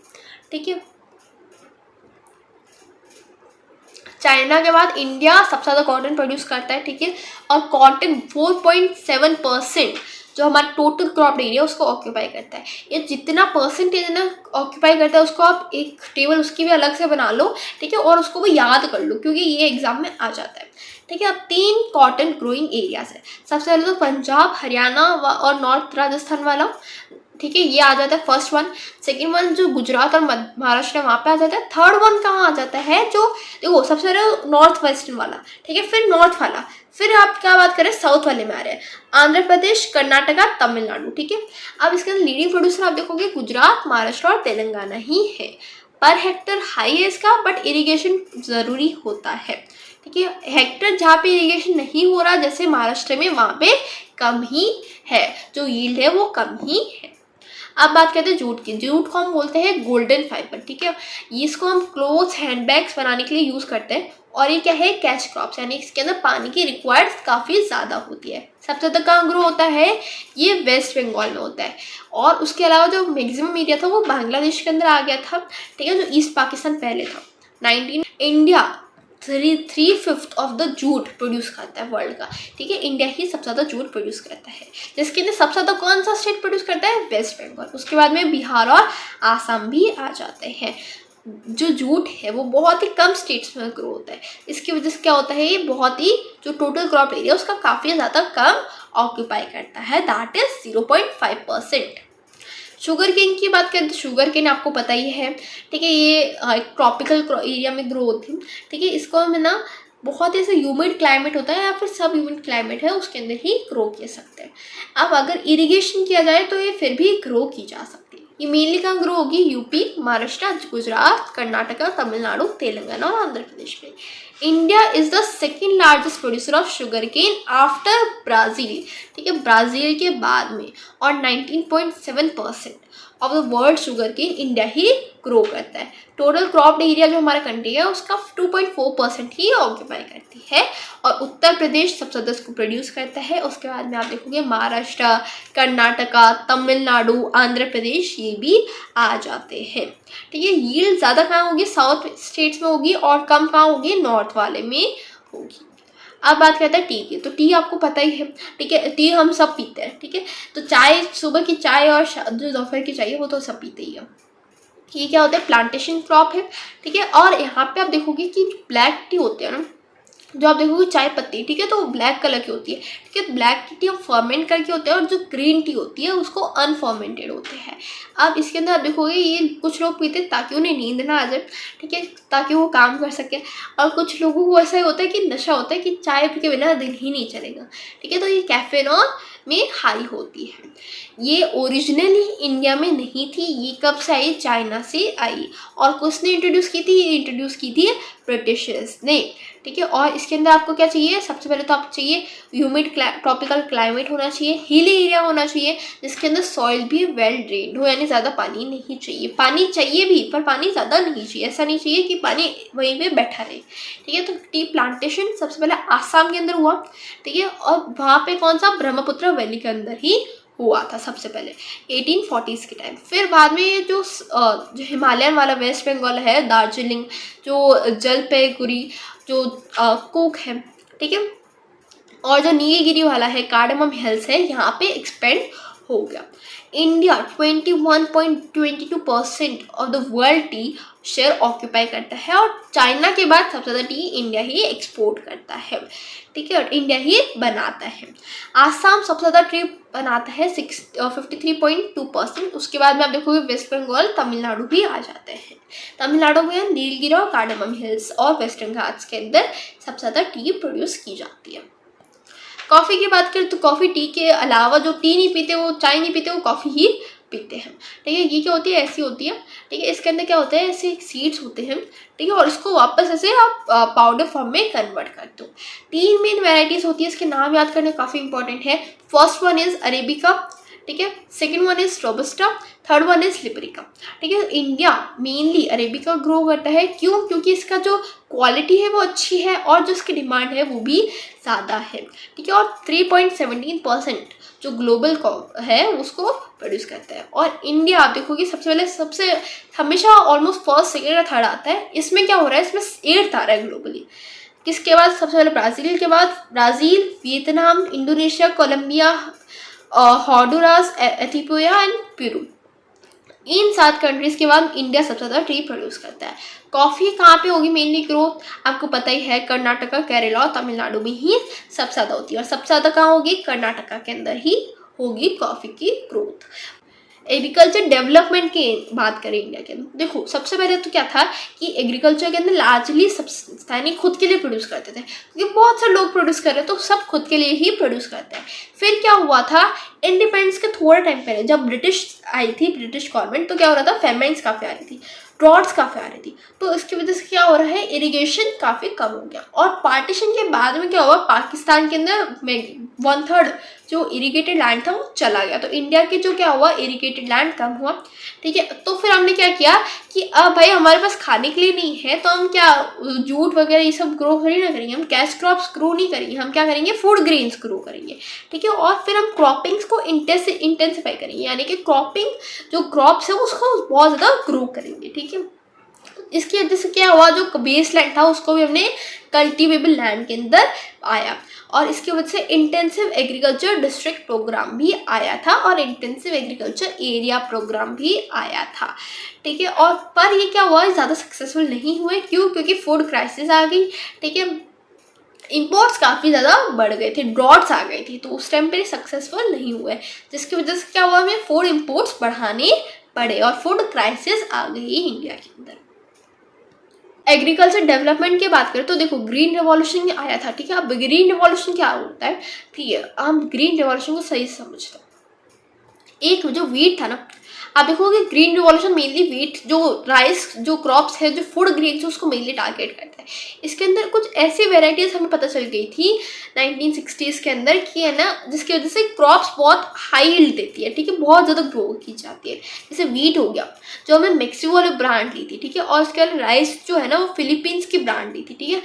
ठीक है। चाइना के बाद इंडिया सबसे ज़्यादा कॉटन प्रोड्यूस करता है, ठीक है, और कॉटन 4.7% जो हमारा टोटल क्रॉप एरिया उसको ऑक्यूपाई करता है। ये जितना परसेंटेज ना ऑक्यूपाई करता है उसको आप एक टेबल उसकी भी अलग से बना लो, ठीक है, और उसको भी याद कर लो क्योंकि ये एग्जाम में आ जाता है, ठीक है। अब 3 कॉटन ग्रोइंग एरियाज है, सबसे पहले तो पंजाब, हरियाणा और नॉर्थ राजस्थान वाला, ठीक है, ये आ जाता है फर्स्ट वन। सेकंड वन जो गुजरात और महाराष्ट्र है वहाँ पे आ जाता है। थर्ड वन कहाँ आ जाता है, जो देखो सबसे पहले नॉर्थ वेस्टर्न वाला, ठीक है, फिर नॉर्थ वाला, फिर आप क्या बात करें साउथ वाले में आ रहे हैं, आंध्र प्रदेश, कर्नाटका, तमिलनाडु, ठीक है। अब इसके अंदर लीडिंग प्रोड्यूसर आप देखोगे गुजरात, महाराष्ट्र और तेलंगाना ही है। पर हेक्टर हाई है इसका, बट इरीगेशन ज़रूरी होता है, ठीक है। हेक्टर जहाँ पे इरीगेशन नहीं हो रहा जैसे महाराष्ट्र में, वहाँ पे कम ही है, जो यील्ड है वो कम ही है। अब बात करते हैं जूट की। जूट को हम बोलते हैं गोल्डन फाइबर, ठीक है, इसको हम क्लोथ्स, हैंडबैग्स बनाने के लिए यूज़ करते हैं। और ये क्या है, कैश क्रॉप्स, यानी इसके अंदर पानी की रिक्वायर्ड काफ़ी ज़्यादा होती है। सबसे ज़्यादा कहाँ ग्रो होता है, ये वेस्ट बंगाल में होता है। और उसके अलावा जो मैक्सिमम एरिया था वो बांग्लादेश के अंदर आ गया था, ठीक है, जो ईस्ट पाकिस्तान पहले था। India 3/5 of the jute produce करता है वर्ल्ड का, ठीक है, इंडिया ही सबसे ज़्यादा जूट प्रोड्यूस करता है, जिसके अंदर सबसे ज़्यादा कौन सा स्टेट प्रोड्यूस करता है, वेस्ट बंगाल। उसके बाद में बिहार और आसाम भी आ जाते हैं। जो जूट है वो बहुत ही कम स्टेट्स में ग्रो होता है, इसकी वजह से क्या होता है, ये बहुत ही जो टोटल क्रॉप एरिया उसका काफ़ी ज़्यादा कम ऑक्यूपाई करता है, दैट इज 0.5%। शुगर केन की बात करें तो शुगर केन आपको पता ही है, ठीक है, ये एक ट्रॉपिकल एरिया में ग्रो होती है, ठीक है। इसको हम ना बहुत ऐसे ह्यूमिड क्लाइमेट होता है या फिर सब ह्यूमिड क्लाइमेट है उसके अंदर ही ग्रो किया सकते हैं। अब अगर इरिगेशन किया जाए तो ये फिर भी ग्रो की जा सकती है। ये मेनली कहाँ ग्रो होगी, यूपी, महाराष्ट्र, गुजरात, कर्नाटका, तमिलनाडु, तेलंगाना और आंध्र प्रदेश में। India is the second largest producer of sugar cane after Brazil, ठीक है, ब्राज़ील के बाद में। और 19.7% of the world sugar cane India ही ग्रो करता है। टोटल क्रॉप्ड एरिया जो हमारा कंट्री है उसका 2.4% ही ऑक्यूपाई करती है। और उत्तर प्रदेश सबसे ज़्यादा इसको प्रोड्यूस करता है। उसके बाद में आप देखोगे महाराष्ट्र, कर्नाटका, तमिलनाडु, आंध्र प्रदेश ये भी आ जाते हैं, ठीक है। यील्ड ज़्यादा कहाँ होगी, साउथ स्टेट्स में होगी, और कम कहाँ होगी, नॉर्थ वाले में होगी। अब बात करते हैं टी की। तो टी आपको पता ही है, ठीक है, टी हम सब पीते हैं, ठीक है। तो चाय, सुबह की चाय और जो दोपहर की चाय है वो तो सब पीते ही हैं। ये क्या होता है, प्लांटेशन क्रॉप है, ठीक है। और यहाँ पे आप देखोगे कि ब्लैक टी होते हैं ना, जो आप देखोगे चाय पत्ती, ठीक है, तो ब्लैक कलर की होती है, ठीक है। ब्लैक टी हम फर्मेंट करके होते हैं, और जो ग्रीन टी होती है उसको अनफर्मेंटेड होते हैं। अब इसके अंदर आप देखोगे ये कुछ लोग पीते हैं ताकि उन्हें नींद ना आ जाए, ठीक है, ताकि वो काम कर सके। और कुछ लोगों को ऐसा होता है कि नशा होता है कि चाय पी के बिना दिन ही नहीं चलेगा, ठीक है। तो ये कैफेनॉल में हाई होती है। ये ओरिजिनली इंडिया में नहीं थी, ये कब से आई, चाइना से आई। और किसने इंट्रोड्यूस की थी, ये इंट्रोड्यूस की थी ब्रिटिशर्स ने, ठीक है। और इसके अंदर आपको क्या चाहिए, सबसे पहले तो आपको चाहिए ह्यूमिड ट्रॉपिकल क्लाइमेट होना चाहिए, हिली एरिया होना चाहिए, जिसके अंदर सॉइल भी वेल ड्रेन्ड हो, यानी ज़्यादा पानी नहीं चाहिए। पानी चाहिए भी, पर पानी ज़्यादा नहीं चाहिए, ऐसा नहीं चाहिए कि पानी वहीं पे बैठा रहे, ठीक है। तो टी प्लांटेशन सबसे पहले आसाम के अंदर हुआ, ठीक है। और वहाँ पे कौन सा, ब्रह्मपुत्र वैली के अंदर ही हुआ था सबसे पहले 1840s के टाइम। फिर बाद में ये जो हिमालयन वाला वेस्ट बंगाल है, दार्जिलिंग, जो जलपाईगुड़ी, जो कुक है, ठीक है, और जो नीलगिरी वाला है, कार्डमम हिल्स है, यहाँ पे एक्सपेंड हो गया। India 21.22% of the world T share occupy करता है, और चाइना के बाद सबसे ज़्यादा टी इंडिया ही एक्सपोर्ट करता है, ठीक है, और इंडिया ही बनाता है। आसाम सबसे ज़्यादा टी बनाता है 53.2%। उसके बाद में आप देखोगे वेस्ट बंगाल, तमिलनाडु भी आ जाते हैं। तमिलनाडु में नीलगिरी और कार्डमम हिल्स और वेस्टर्न घाट्स के अंदर सबसे ज़्यादा टी प्रोड्यूस की जाती है। कॉफ़ी की बात करें तो कॉफ़ी टी के अलावा जो टी नहीं पीते, वो चाय नहीं पीते, वो कॉफ़ी ही पीते हैं, ठीक है। ये क्या होती है, ऐसी होती है, ठीक है। इसके अंदर क्या होता है, ऐसे सीड्स होते हैं, ठीक है, और इसको वापस ऐसे आप पाउडर फॉर्म में कन्वर्ट करते हो। 3 मेन वेराइटीज़ होती है, इसके नाम याद करने काफ़ी इंपॉर्टेंट है। फर्स्ट वन इज़ अरेबिका, ठीक है, second one is robusta, third one is liberica, ठीक है। इंडिया मेनली अरेबिका ग्रो करता है, क्यों, क्योंकि इसका जो क्वालिटी है वो अच्छी है, और जो इसकी डिमांड है वो भी ज़्यादा है, ठीक है। और 3.17% जो ग्लोबल है उसको प्रोड्यूस करता है। और इंडिया आप देखोगे सबसे हमेशा ऑलमोस्ट फर्स्ट, सेकेंड या थर्ड आता है। इसमें क्या हो रहा है, इसमें 8th आ रहा है ग्लोबली। किसके बाद, सबसे पहले ब्राज़ील के बाद Brazil, Vietnam, Indonesia, Colombia, Honduras, Ethiopia and Peru. इन 7 कंट्रीज़ के बाद इंडिया सबसे ज़्यादा टी प्रोड्यूस करता है। कॉफ़ी कहाँ पे होगी मेनली ग्रोथ, आपको पता ही है, कर्नाटका, केरला और तमिलनाडु में ही सबसे ज़्यादा होती है। और सबसे ज़्यादा कहाँ होगी, कर्नाटका के अंदर ही होगी कॉफ़ी की ग्रोथ। एग्रीकल्चर डेवलपमेंट की बात करें इंडिया के अंदर, देखो सबसे पहले तो क्या था कि एग्रीकल्चर के अंदर लार्जली सैनिक खुद के लिए प्रोड्यूस करते थे, क्योंकि बहुत से लोग प्रोड्यूस कर रहे हैं, तो सब खुद के लिए ही प्रोड्यूस करते हैं। फिर क्या हुआ था, इंडिपेंडेंस के थोड़ा टाइम पहले जब ब्रिटिश आई थी, ब्रिटिश गवर्नमेंट, तो क्या हो रहा था, फेमाइन्स काफ़ी आ रही थी, ड्रॉट्स काफ़ी आ रही थी, तो इसकी वजह से क्या हो रहा है, इरिगेशन काफ़ी कम हो गया। और पार्टीशन के बाद में क्या हुआ, पाकिस्तान के अंदर 1/3 जो इरिगेटेड लैंड था वो चला गया, तो इंडिया के जो क्या हुआ, इरिगेटेड लैंड कम हुआ, ठीक है। तो फिर हमने क्या किया कि अब भाई हमारे पास खाने के लिए नहीं है, तो हम क्या जूट वगैरह ये सब ग्रो थोड़ी ना करेंगे, हम कैश क्रॉप्स ग्रो नहीं करेंगे, हम क्या करेंगे, फूड ग्रेन्स ग्रो करेंगे, ठीक है। और फिर हम क्रॉपिंग्स को इंटेंसिफाई करेंगे, यानी कि क्रॉपिंग जो क्रॉप्स है उसको बहुत ज़्यादा ग्रो करेंगे, ठीक है। इसकी वजह से क्या हुआ, जो बेस लैंड था उसको भी हमने कल्टीवेबल लैंड के अंदर आया, और इसकी वजह से इंटेंसिव एग्रीकल्चर डिस्ट्रिक्ट प्रोग्राम भी आया था, और इंटेंसिव एग्रीकल्चर एरिया प्रोग्राम भी आया था, ठीक है। और पर ये क्या हुआ, ज़्यादा सक्सेसफुल नहीं हुए, क्यों, क्योंकि फूड क्राइसिस आ गई, ठीक है, इंपोर्ट्स काफ़ी ज़्यादा बढ़ गए थे, ड्रॉट्स आ गई थी, तो उस टाइम पे सक्सेसफुल नहीं हुए, जिसकी वजह से क्या हुआ, हमें फूड इंपोर्ट्स बढ़ाने पड़े, और फूड क्राइसिस आ गई इंडिया के अंदर। एग्रीकल्चर डेवलपमेंट की बात करें तो देखो ग्रीन रेवोल्यूशन आया था, ठीक है। अब ग्रीन रेवोल्यूशन क्या होता है, ठीक है, हम ग्रीन रेवोल्यूशन को सही से समझते हैं। एक जो वीट था ना, आप देखोगे ग्रीन रिवॉल्यूशन मेनली वीट जो राइस जो क्रॉप्स है जो फूड ग्रेन्स उसको मेनली टारगेट करता है। इसके अंदर कुछ ऐसी वेराइटीज़ हमें पता चल गई थी 1960s के अंदर कि है ना, जिसकी वजह से क्रॉप्स बहुत हाई यील्ड देती है, ठीक है, बहुत ज़्यादा ग्रो की जाती है। जैसे वीट हो गया जो हमें मेक्सिको वाले ब्रांड ली थी, ठीक है, और उसके अलावा राइस जो है ना वो फिलीपींस की ब्रांड ली थी, ठीक है,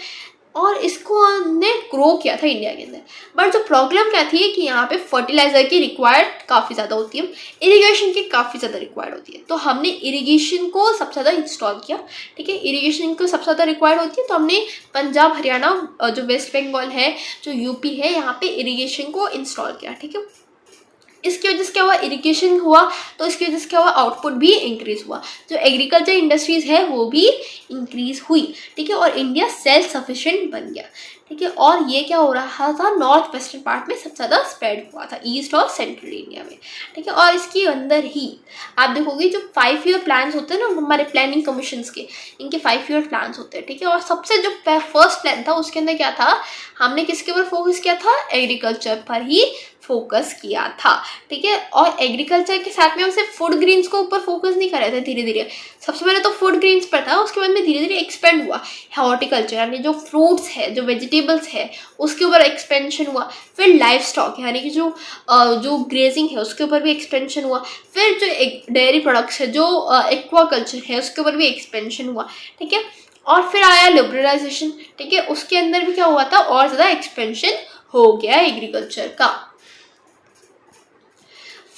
और इसको हमने ग्रो किया था इंडिया के अंदर। बट जो प्रॉब्लम क्या थी कि यहाँ पे फर्टिलाइज़र की रिक्वायर्ड काफ़ी ज़्यादा होती है, इरिगेशन की काफ़ी ज़्यादा रिक्वायर्ड होती है, तो हमने इरिगेशन को सबसे ज़्यादा इंस्टॉल किया, ठीक है, इरिगेशन को सबसे ज़्यादा रिक्वायर्ड होती है, तो हमने पंजाब हरियाणा जो वेस्ट बंगाल है जो यूपी है यहाँ पे इरिगेशन को इंस्टॉल किया, ठीक है। इसकी वजह से क्या हुआ, इरिगेशन हुआ तो इसकी वजह से क्या हुआ, आउटपुट भी इंक्रीज हुआ, जो एग्रीकल्चर इंडस्ट्रीज है वो भी इंक्रीज हुई, ठीक है, और इंडिया सेल्फ सफिशिएंट बन गया, ठीक है। और ये क्या हो रहा था, नॉर्थ वेस्टर्न पार्ट में सबसे ज़्यादा स्प्रेड हुआ था, ईस्ट और सेंट्रल इंडिया में, ठीक है। और इसके अंदर ही आप देखोगे जो 5 ईयर प्लान्स होते हैं ना हमारे प्लानिंग कमीशंस के, इनके 5 ईयर प्लान्स होते हैं, ठीक है। और सबसे जो फर्स्ट प्लान था उसके अंदर क्या था, हमने किसके ऊपर फोकस किया था, एग्रीकल्चर पर ही फोकस किया था, ठीक है। और एग्रीकल्चर के साथ में हम सिर्फ फूड ग्रेन्स को ऊपर फोकस नहीं कर रहे थे, धीरे धीरे सबसे पहले तो फूड ग्रेन्स पर था, उसके बाद में धीरे धीरे एक्सपेंड हुआ हॉर्टिकल्चर यानी जो फ्रूट्स है जो वेजिटेबल्स है उसके ऊपर एक्सपेंशन हुआ, फिर लाइफ स्टॉक यानी कि जो ग्रेजिंग है उसके ऊपर भी एक्सपेंशन हुआ, फिर जो डेयरी प्रोडक्ट्स है जो एक्वाकल्चर है उसके ऊपर भी एक्सपेंशन हुआ, ठीक है। और फिर आया लिबरलाइजेशन, ठीक है, उसके अंदर भी क्या हुआ था, और ज़्यादा एक्सपेंशन हो गया एग्रीकल्चर का।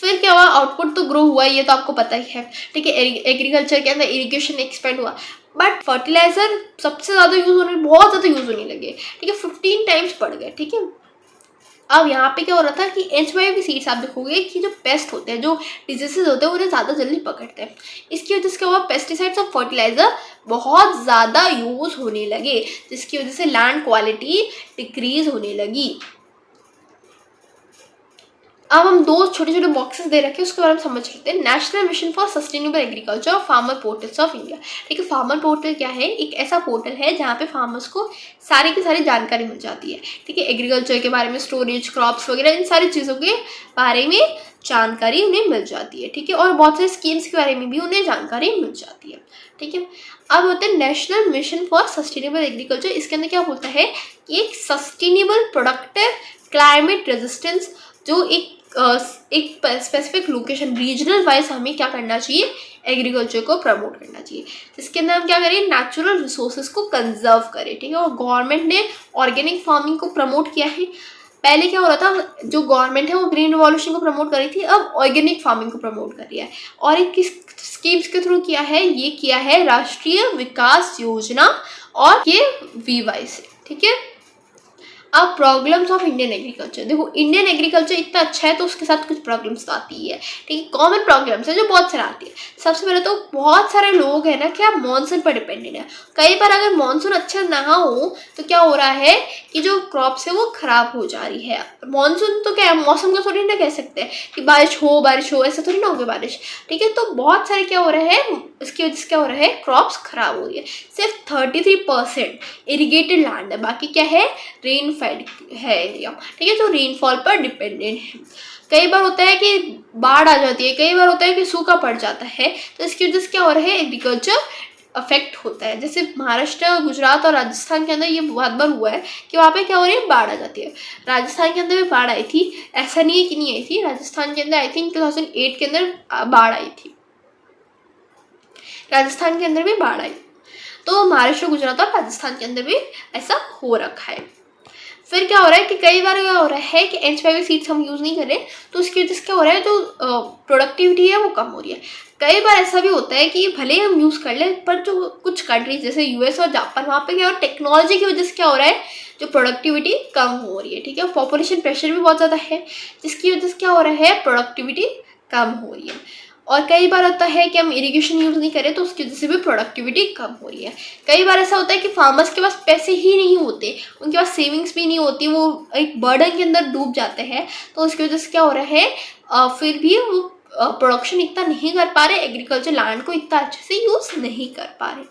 फिर क्या हुआ, आउटपुट तो ग्रो हुआ, ये तो आपको पता ही है, ठीक है। एग्रीकल्चर के अंदर इरिगेशन एक्सपेंड हुआ, बट फर्टिलाइजर सबसे ज़्यादा यूज़ होने, बहुत ज़्यादा यूज़ होने लगे, ठीक है, 15 टाइम्स बढ़ गए, ठीक है। अब यहाँ पे क्या हो रहा था कि HYV सीड्स आप देखोगे कि जो पेस्ट होते हैं जो डिजीजेज होते हैं उन्हें ज़्यादा जल्दी पकड़ते हैं, इसकी वजह से क्या हुआ, पेस्टिसाइड्स और फर्टिलाइज़र बहुत ज़्यादा यूज़ होने लगे, जिसकी वजह से लैंड क्वालिटी डिक्रीज होने लगी। अब हम 2 छोटे छोटे बॉक्सेस दे रखे हैं उसके बारे में समझ लेते हैं। National mission for sustainable agriculture और फार्मर पोर्टल्स ऑफ इंडिया, ठीक है। फार्मर पोर्टल क्या है, एक ऐसा पोर्टल है जहाँ पे फार्मर्स को सारी की सारी जानकारी मिल जाती है, ठीक है, एग्रीकल्चर के बारे में, स्टोरेज, क्रॉप्स वगैरह इन सारी चीज़ों के बारे में जानकारी उन्हें मिल जाती है, ठीक है। और बहुत सारे स्कीम्स के बारे में भी उन्हें जानकारी मिल जाती है, ठीक है। अब होता है national mission for sustainable agriculture, इसके अंदर क्या बोलता है कि एक सस्टेनेबल प्रोडक्टिव क्लाइमेट रेजिस्टेंस जो एक स्पेसिफिक लोकेशन रीजनल वाइज हमें क्या करना चाहिए, एग्रीकल्चर को प्रमोट करना चाहिए, जिसके अंदर हम क्या करें, नेचुरल रिसोर्सेज को कंजर्व करें, ठीक है। और गवर्नमेंट ने ऑर्गेनिक फार्मिंग को प्रमोट किया है। पहले क्या हो रहा था, जो गवर्नमेंट है वो ग्रीन रिवॉल्यूशन को प्रमोट कर रही थी, अब ऑर्गेनिक फार्मिंग को प्रमोट कर रही है। और एक किस स्कीम्स के थ्रू किया है, ये किया है राष्ट्रीय विकास योजना और ये VY से, ठीक है। अब प्रॉब्लम्स ऑफ इंडियन एग्रीकल्चर, देखो इंडियन एग्रीकल्चर इतना अच्छा है तो उसके साथ कुछ प्रॉब्लम्स आती है, ठीक है, कॉमन प्रॉब्लम्स है जो बहुत सारा आती है। सबसे पहले तो बहुत सारे लोग हैं ना क्या मानसून पर डिपेंडेंट है, कई बार अगर मानसून अच्छा ना हो तो क्या हो रहा है कि जो क्रॉप्स है वो खराब हो जा रही है। मानसून तो क्या है, मौसम का थोड़ी ना कह सकते हैं कि बारिश हो ऐसा थोड़ी ना होगी बारिश, ठीक है। तो बहुत सारे क्या हो रहा है, इसकी वजह से क्या हो रहा है, क्रॉप्स खराब हो रही है। सिर्फ 33% इरीगेटेड लैंड है, बाकी क्या है, रेन फेड है एरिया, ठीक है, जो रेनफॉल पर डिपेंडेंट है। कई बार होता है कि बाढ़ आ जाती है, कई बार होता है कि सूखा पड़ जाता है, तो इसकी वजह से क्या हो रहा है, एग्रीकल्चर अफेक्ट होता है। जैसे महाराष्ट्र, गुजरात और राजस्थान के अंदर ये बहुत बार हुआ है कि वहाँ पे क्या हो रही है, बाढ़ आ जाती है। राजस्थान के अंदर भी बाढ़ आई थी, ऐसा नहीं है कि नहीं आई थी, राजस्थान के अंदर आई थिंक 2008 के अंदर बाढ़ आई थी, राजस्थान के अंदर भी बाढ़ आई। तो महाराष्ट्र, गुजरात और राजस्थान के अंदर भी ऐसा हो रखा है। फिर क्या हो रहा है कि कई बार क्या हो रहा है कि HYV सीड्स हम यूज़ नहीं कर रहे, तो उसकी वजह से क्या हो रहा है, जो प्रोडक्टिविटी है वो कम हो रही है। कई बार ऐसा भी होता है कि भले हम यूज़ कर लें, पर जो कुछ कंट्रीज जैसे US और जापान, वहाँ पे क्या हो रहा है, टेक्नोलॉजी की वजह से क्या हो रहा है, जो प्रोडक्टिविटी कम हो रही है, ठीक है। पॉपुलेशन प्रेशर भी बहुत ज़्यादा है, जिसकी वजह से क्या हो रहा है, प्रोडक्टिविटी कम हो रही है। और कई बार होता है कि हम इरिगेशन यूज़ नहीं करें तो उसकी वजह से भी प्रोडक्टिविटी कम हो रही है। कई बार ऐसा होता है कि फार्मर्स के पास पैसे ही नहीं होते, उनके पास सेविंग्स भी नहीं होती, वो एक बर्डन के अंदर डूब जाते हैं, तो उसकी वजह से क्या हो रहा है, फिर भी वो प्रोडक्शन इतना नहीं कर पा रहे, एग्रीकल्चर लैंड को इतना अच्छे से यूज़ नहीं कर पा रहे,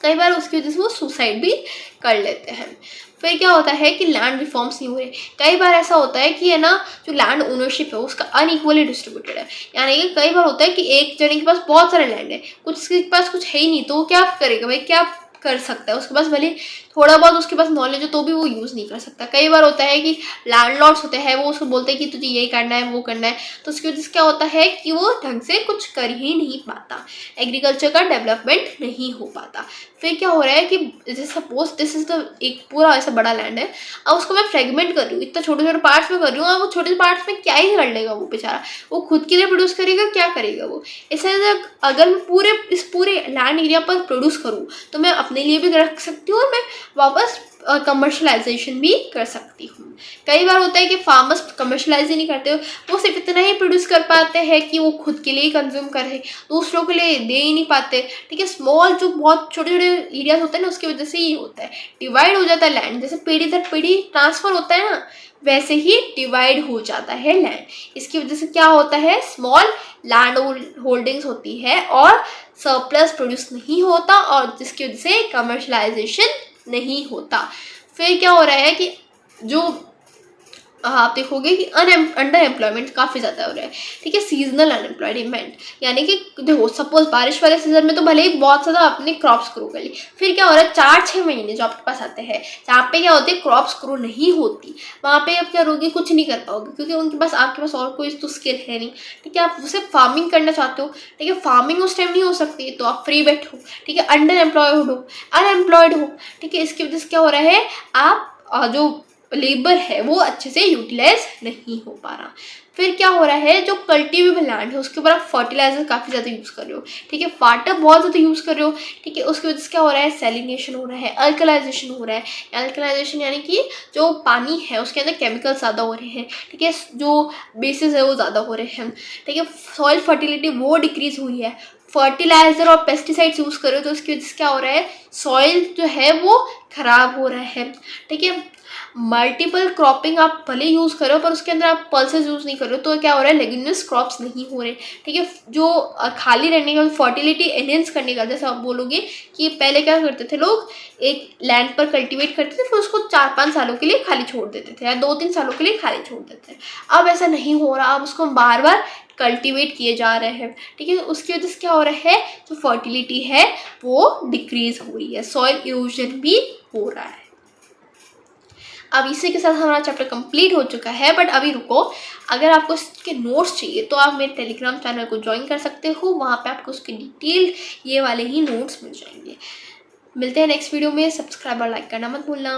कई बार उसकी वजह से वो सुसाइड भी कर लेते हैं। फिर क्या होता है कि लैंड रिफॉर्म्स नहीं हो रहे। कई बार ऐसा होता है कि है ना, जो लैंड ओनरशिप है उसका अनइक्वली डिस्ट्रीब्यूटेड है, यानी कि कई बार होता है कि एक जने के पास बहुत सारे लैंड है, कुछ के पास कुछ है ही नहीं, तो वो क्या करेगा भाई, क्या कर सकता है, उसके पास भले थोड़ा बहुत उसके पास नॉलेज हो तो भी वो यूज़ नहीं कर सकता। कई बार होता है कि लैंडलॉर्ड्स होते हैं, वो उसको बोलते हैं कि तुझे ये करना है वो करना है, तो उसकी वजह से क्या होता है कि वो ढंग से कुछ कर ही नहीं पाता, एग्रीकल्चर का डेवलपमेंट नहीं हो पाता। फिर क्या हो रहा है कि जैसे सपोज दिस इज द एक पूरा ऐसा बड़ा लैंड है, अब उसको मैं फ्रेगमेंट कर रही हूँ, इतना छोटे छोटे पार्ट्स में कर रही हूँ, अब वो छोटे पार्ट्स में क्या ही कर लेगा वो बेचारा, वो खुद के लिए प्रोड्यूस करेगा, क्या करेगा वो। ऐसे अगर मैं इस पूरे लैंड एरिया पर प्रोड्यूस करूँ तो मैं अपने लिए भी रख सकती हूँ और मैं वापस कमर्शलाइजेशन भी कर सकती हूँ। कई बार होता है कि फार्मर्स कमर्शलाइज ही नहीं करते हो, वो सिर्फ इतना ही प्रोड्यूस कर पाते हैं कि वो खुद के लिए ही कंज्यूम करे, दूसरों के लिए दे ही नहीं पाते। ठीक है, स्मॉल जो बहुत छोटे छोटे एरियाज होते हैं ना, उसकी वजह से ही होता है, डिवाइड हो जाता है लैंड, जैसे पीढ़ी दर पीढ़ी ट्रांसफर होता है ना, वैसे ही डिवाइड हो जाता है लैंड। इसकी वजह से क्या होता है, स्मॉल लैंड होल्डिंग्स होती है और सरप्लस प्रोड्यूस नहीं होता, और जिसकी वजह से कमर्शलाइजेशन नहीं होता। फिर क्या हो रहा है कि जो आप देखोगे कि अंडर एम्प्लॉयमेंट काफ़ी ज़्यादा हो रहा है। ठीक है, सीजनल अनएम्प्लॉयमेंट, यानी कि देखो सपोज बारिश वाले सीजन में तो भले ही बहुत ज़्यादा अपने क्रॉप्स ग्रो कर ली, फिर क्या हो रहा है 4-6 महीने जो आपके पास आते हैं जहाँ पे क्या होते हैं क्रॉप्स ग्रो नहीं होती, वहाँ पे आप क्या करोगे, कुछ नहीं कर पाओगे, क्योंकि उनके पास आपके पास और कोई तो स्किल है नहीं। ठीक है, आप उसे फार्मिंग करना चाहते हो, ठीक है, फार्मिंग उस टाइम नहीं हो सकती, तो आप फ्री बैठो, ठीक है, अंडर एम्प्लॉयड हो, अनएम्प्लॉयड हो। ठीक है, इसकी वजह से क्या हो रहा है, आप जो लेबर है वो अच्छे से यूटिलाइज नहीं हो पा रहा। फिर क्या हो रहा है, जो कल्टिवेबल लैंड है उसके ऊपर आप फर्टिलाइजर काफ़ी ज़्यादा यूज़ कर रहे हो, ठीक है, वाटर बहुत ज़्यादा यूज़ कर रहे हो। ठीक है, उसकी वजह से क्या हो रहा है, सैलिनेशन हो रहा है, अल्कलाइजेशन हो रहा है। अल्कलाइजेशन यानी कि जो पानी है उसके अंदर केमिकल ज़्यादा हो रहे हैं, ठीक है, जो बेसिस है वो ज़्यादा हो रहे हैं। ठीक है, सॉइल फर्टिलिटी वो डिक्रीज हुई है, फर्टिलाइजर और पेस्टिसाइड्स यूज़ कर रहे हो, तो उसकी वजह से क्या हो रहा है, सॉइल जो है वो खराब हो रहा है। ठीक है, मल्टीपल क्रॉपिंग आप भले यूज़ करो पर उसके अंदर आप पल्सेस यूज़ नहीं कर रहे हो, तो क्या हो रहा है, लेग्यूमिनस क्रॉप्स नहीं हो रहे। ठीक है, जो खाली रहने का, फर्टिलिटी एनहेंस करने का, जैसे आप बोलोगे कि पहले क्या करते थे लोग, एक लैंड पर कल्टीवेट करते थे, फिर उसको 4-5 सालों के लिए खाली छोड़ देते थे या 2-3 सालों के लिए खाली छोड़ देते थे। अब ऐसा नहीं हो रहा, अब उसको बार बार कल्टीवेट किए जा रहे हैं। ठीक है, उसकी वजह से क्या हो रहा है, जो फर्टिलिटी है वो डिक्रीज हो रही है, सॉइल इरोजन भी हो रहा है। अब इसी के साथ हमारा चैप्टर कंप्लीट हो चुका है, बट अभी रुको, अगर आपको इसके नोट्स चाहिए तो आप मेरे टेलीग्राम चैनल को ज्वाइन कर सकते हो, वहाँ पे आपको उसके डिटेल ये वाले ही नोट्स मिल जाएंगे। मिलते हैं नेक्स्ट वीडियो में, सब्सक्राइब और लाइक करना मत भूलना।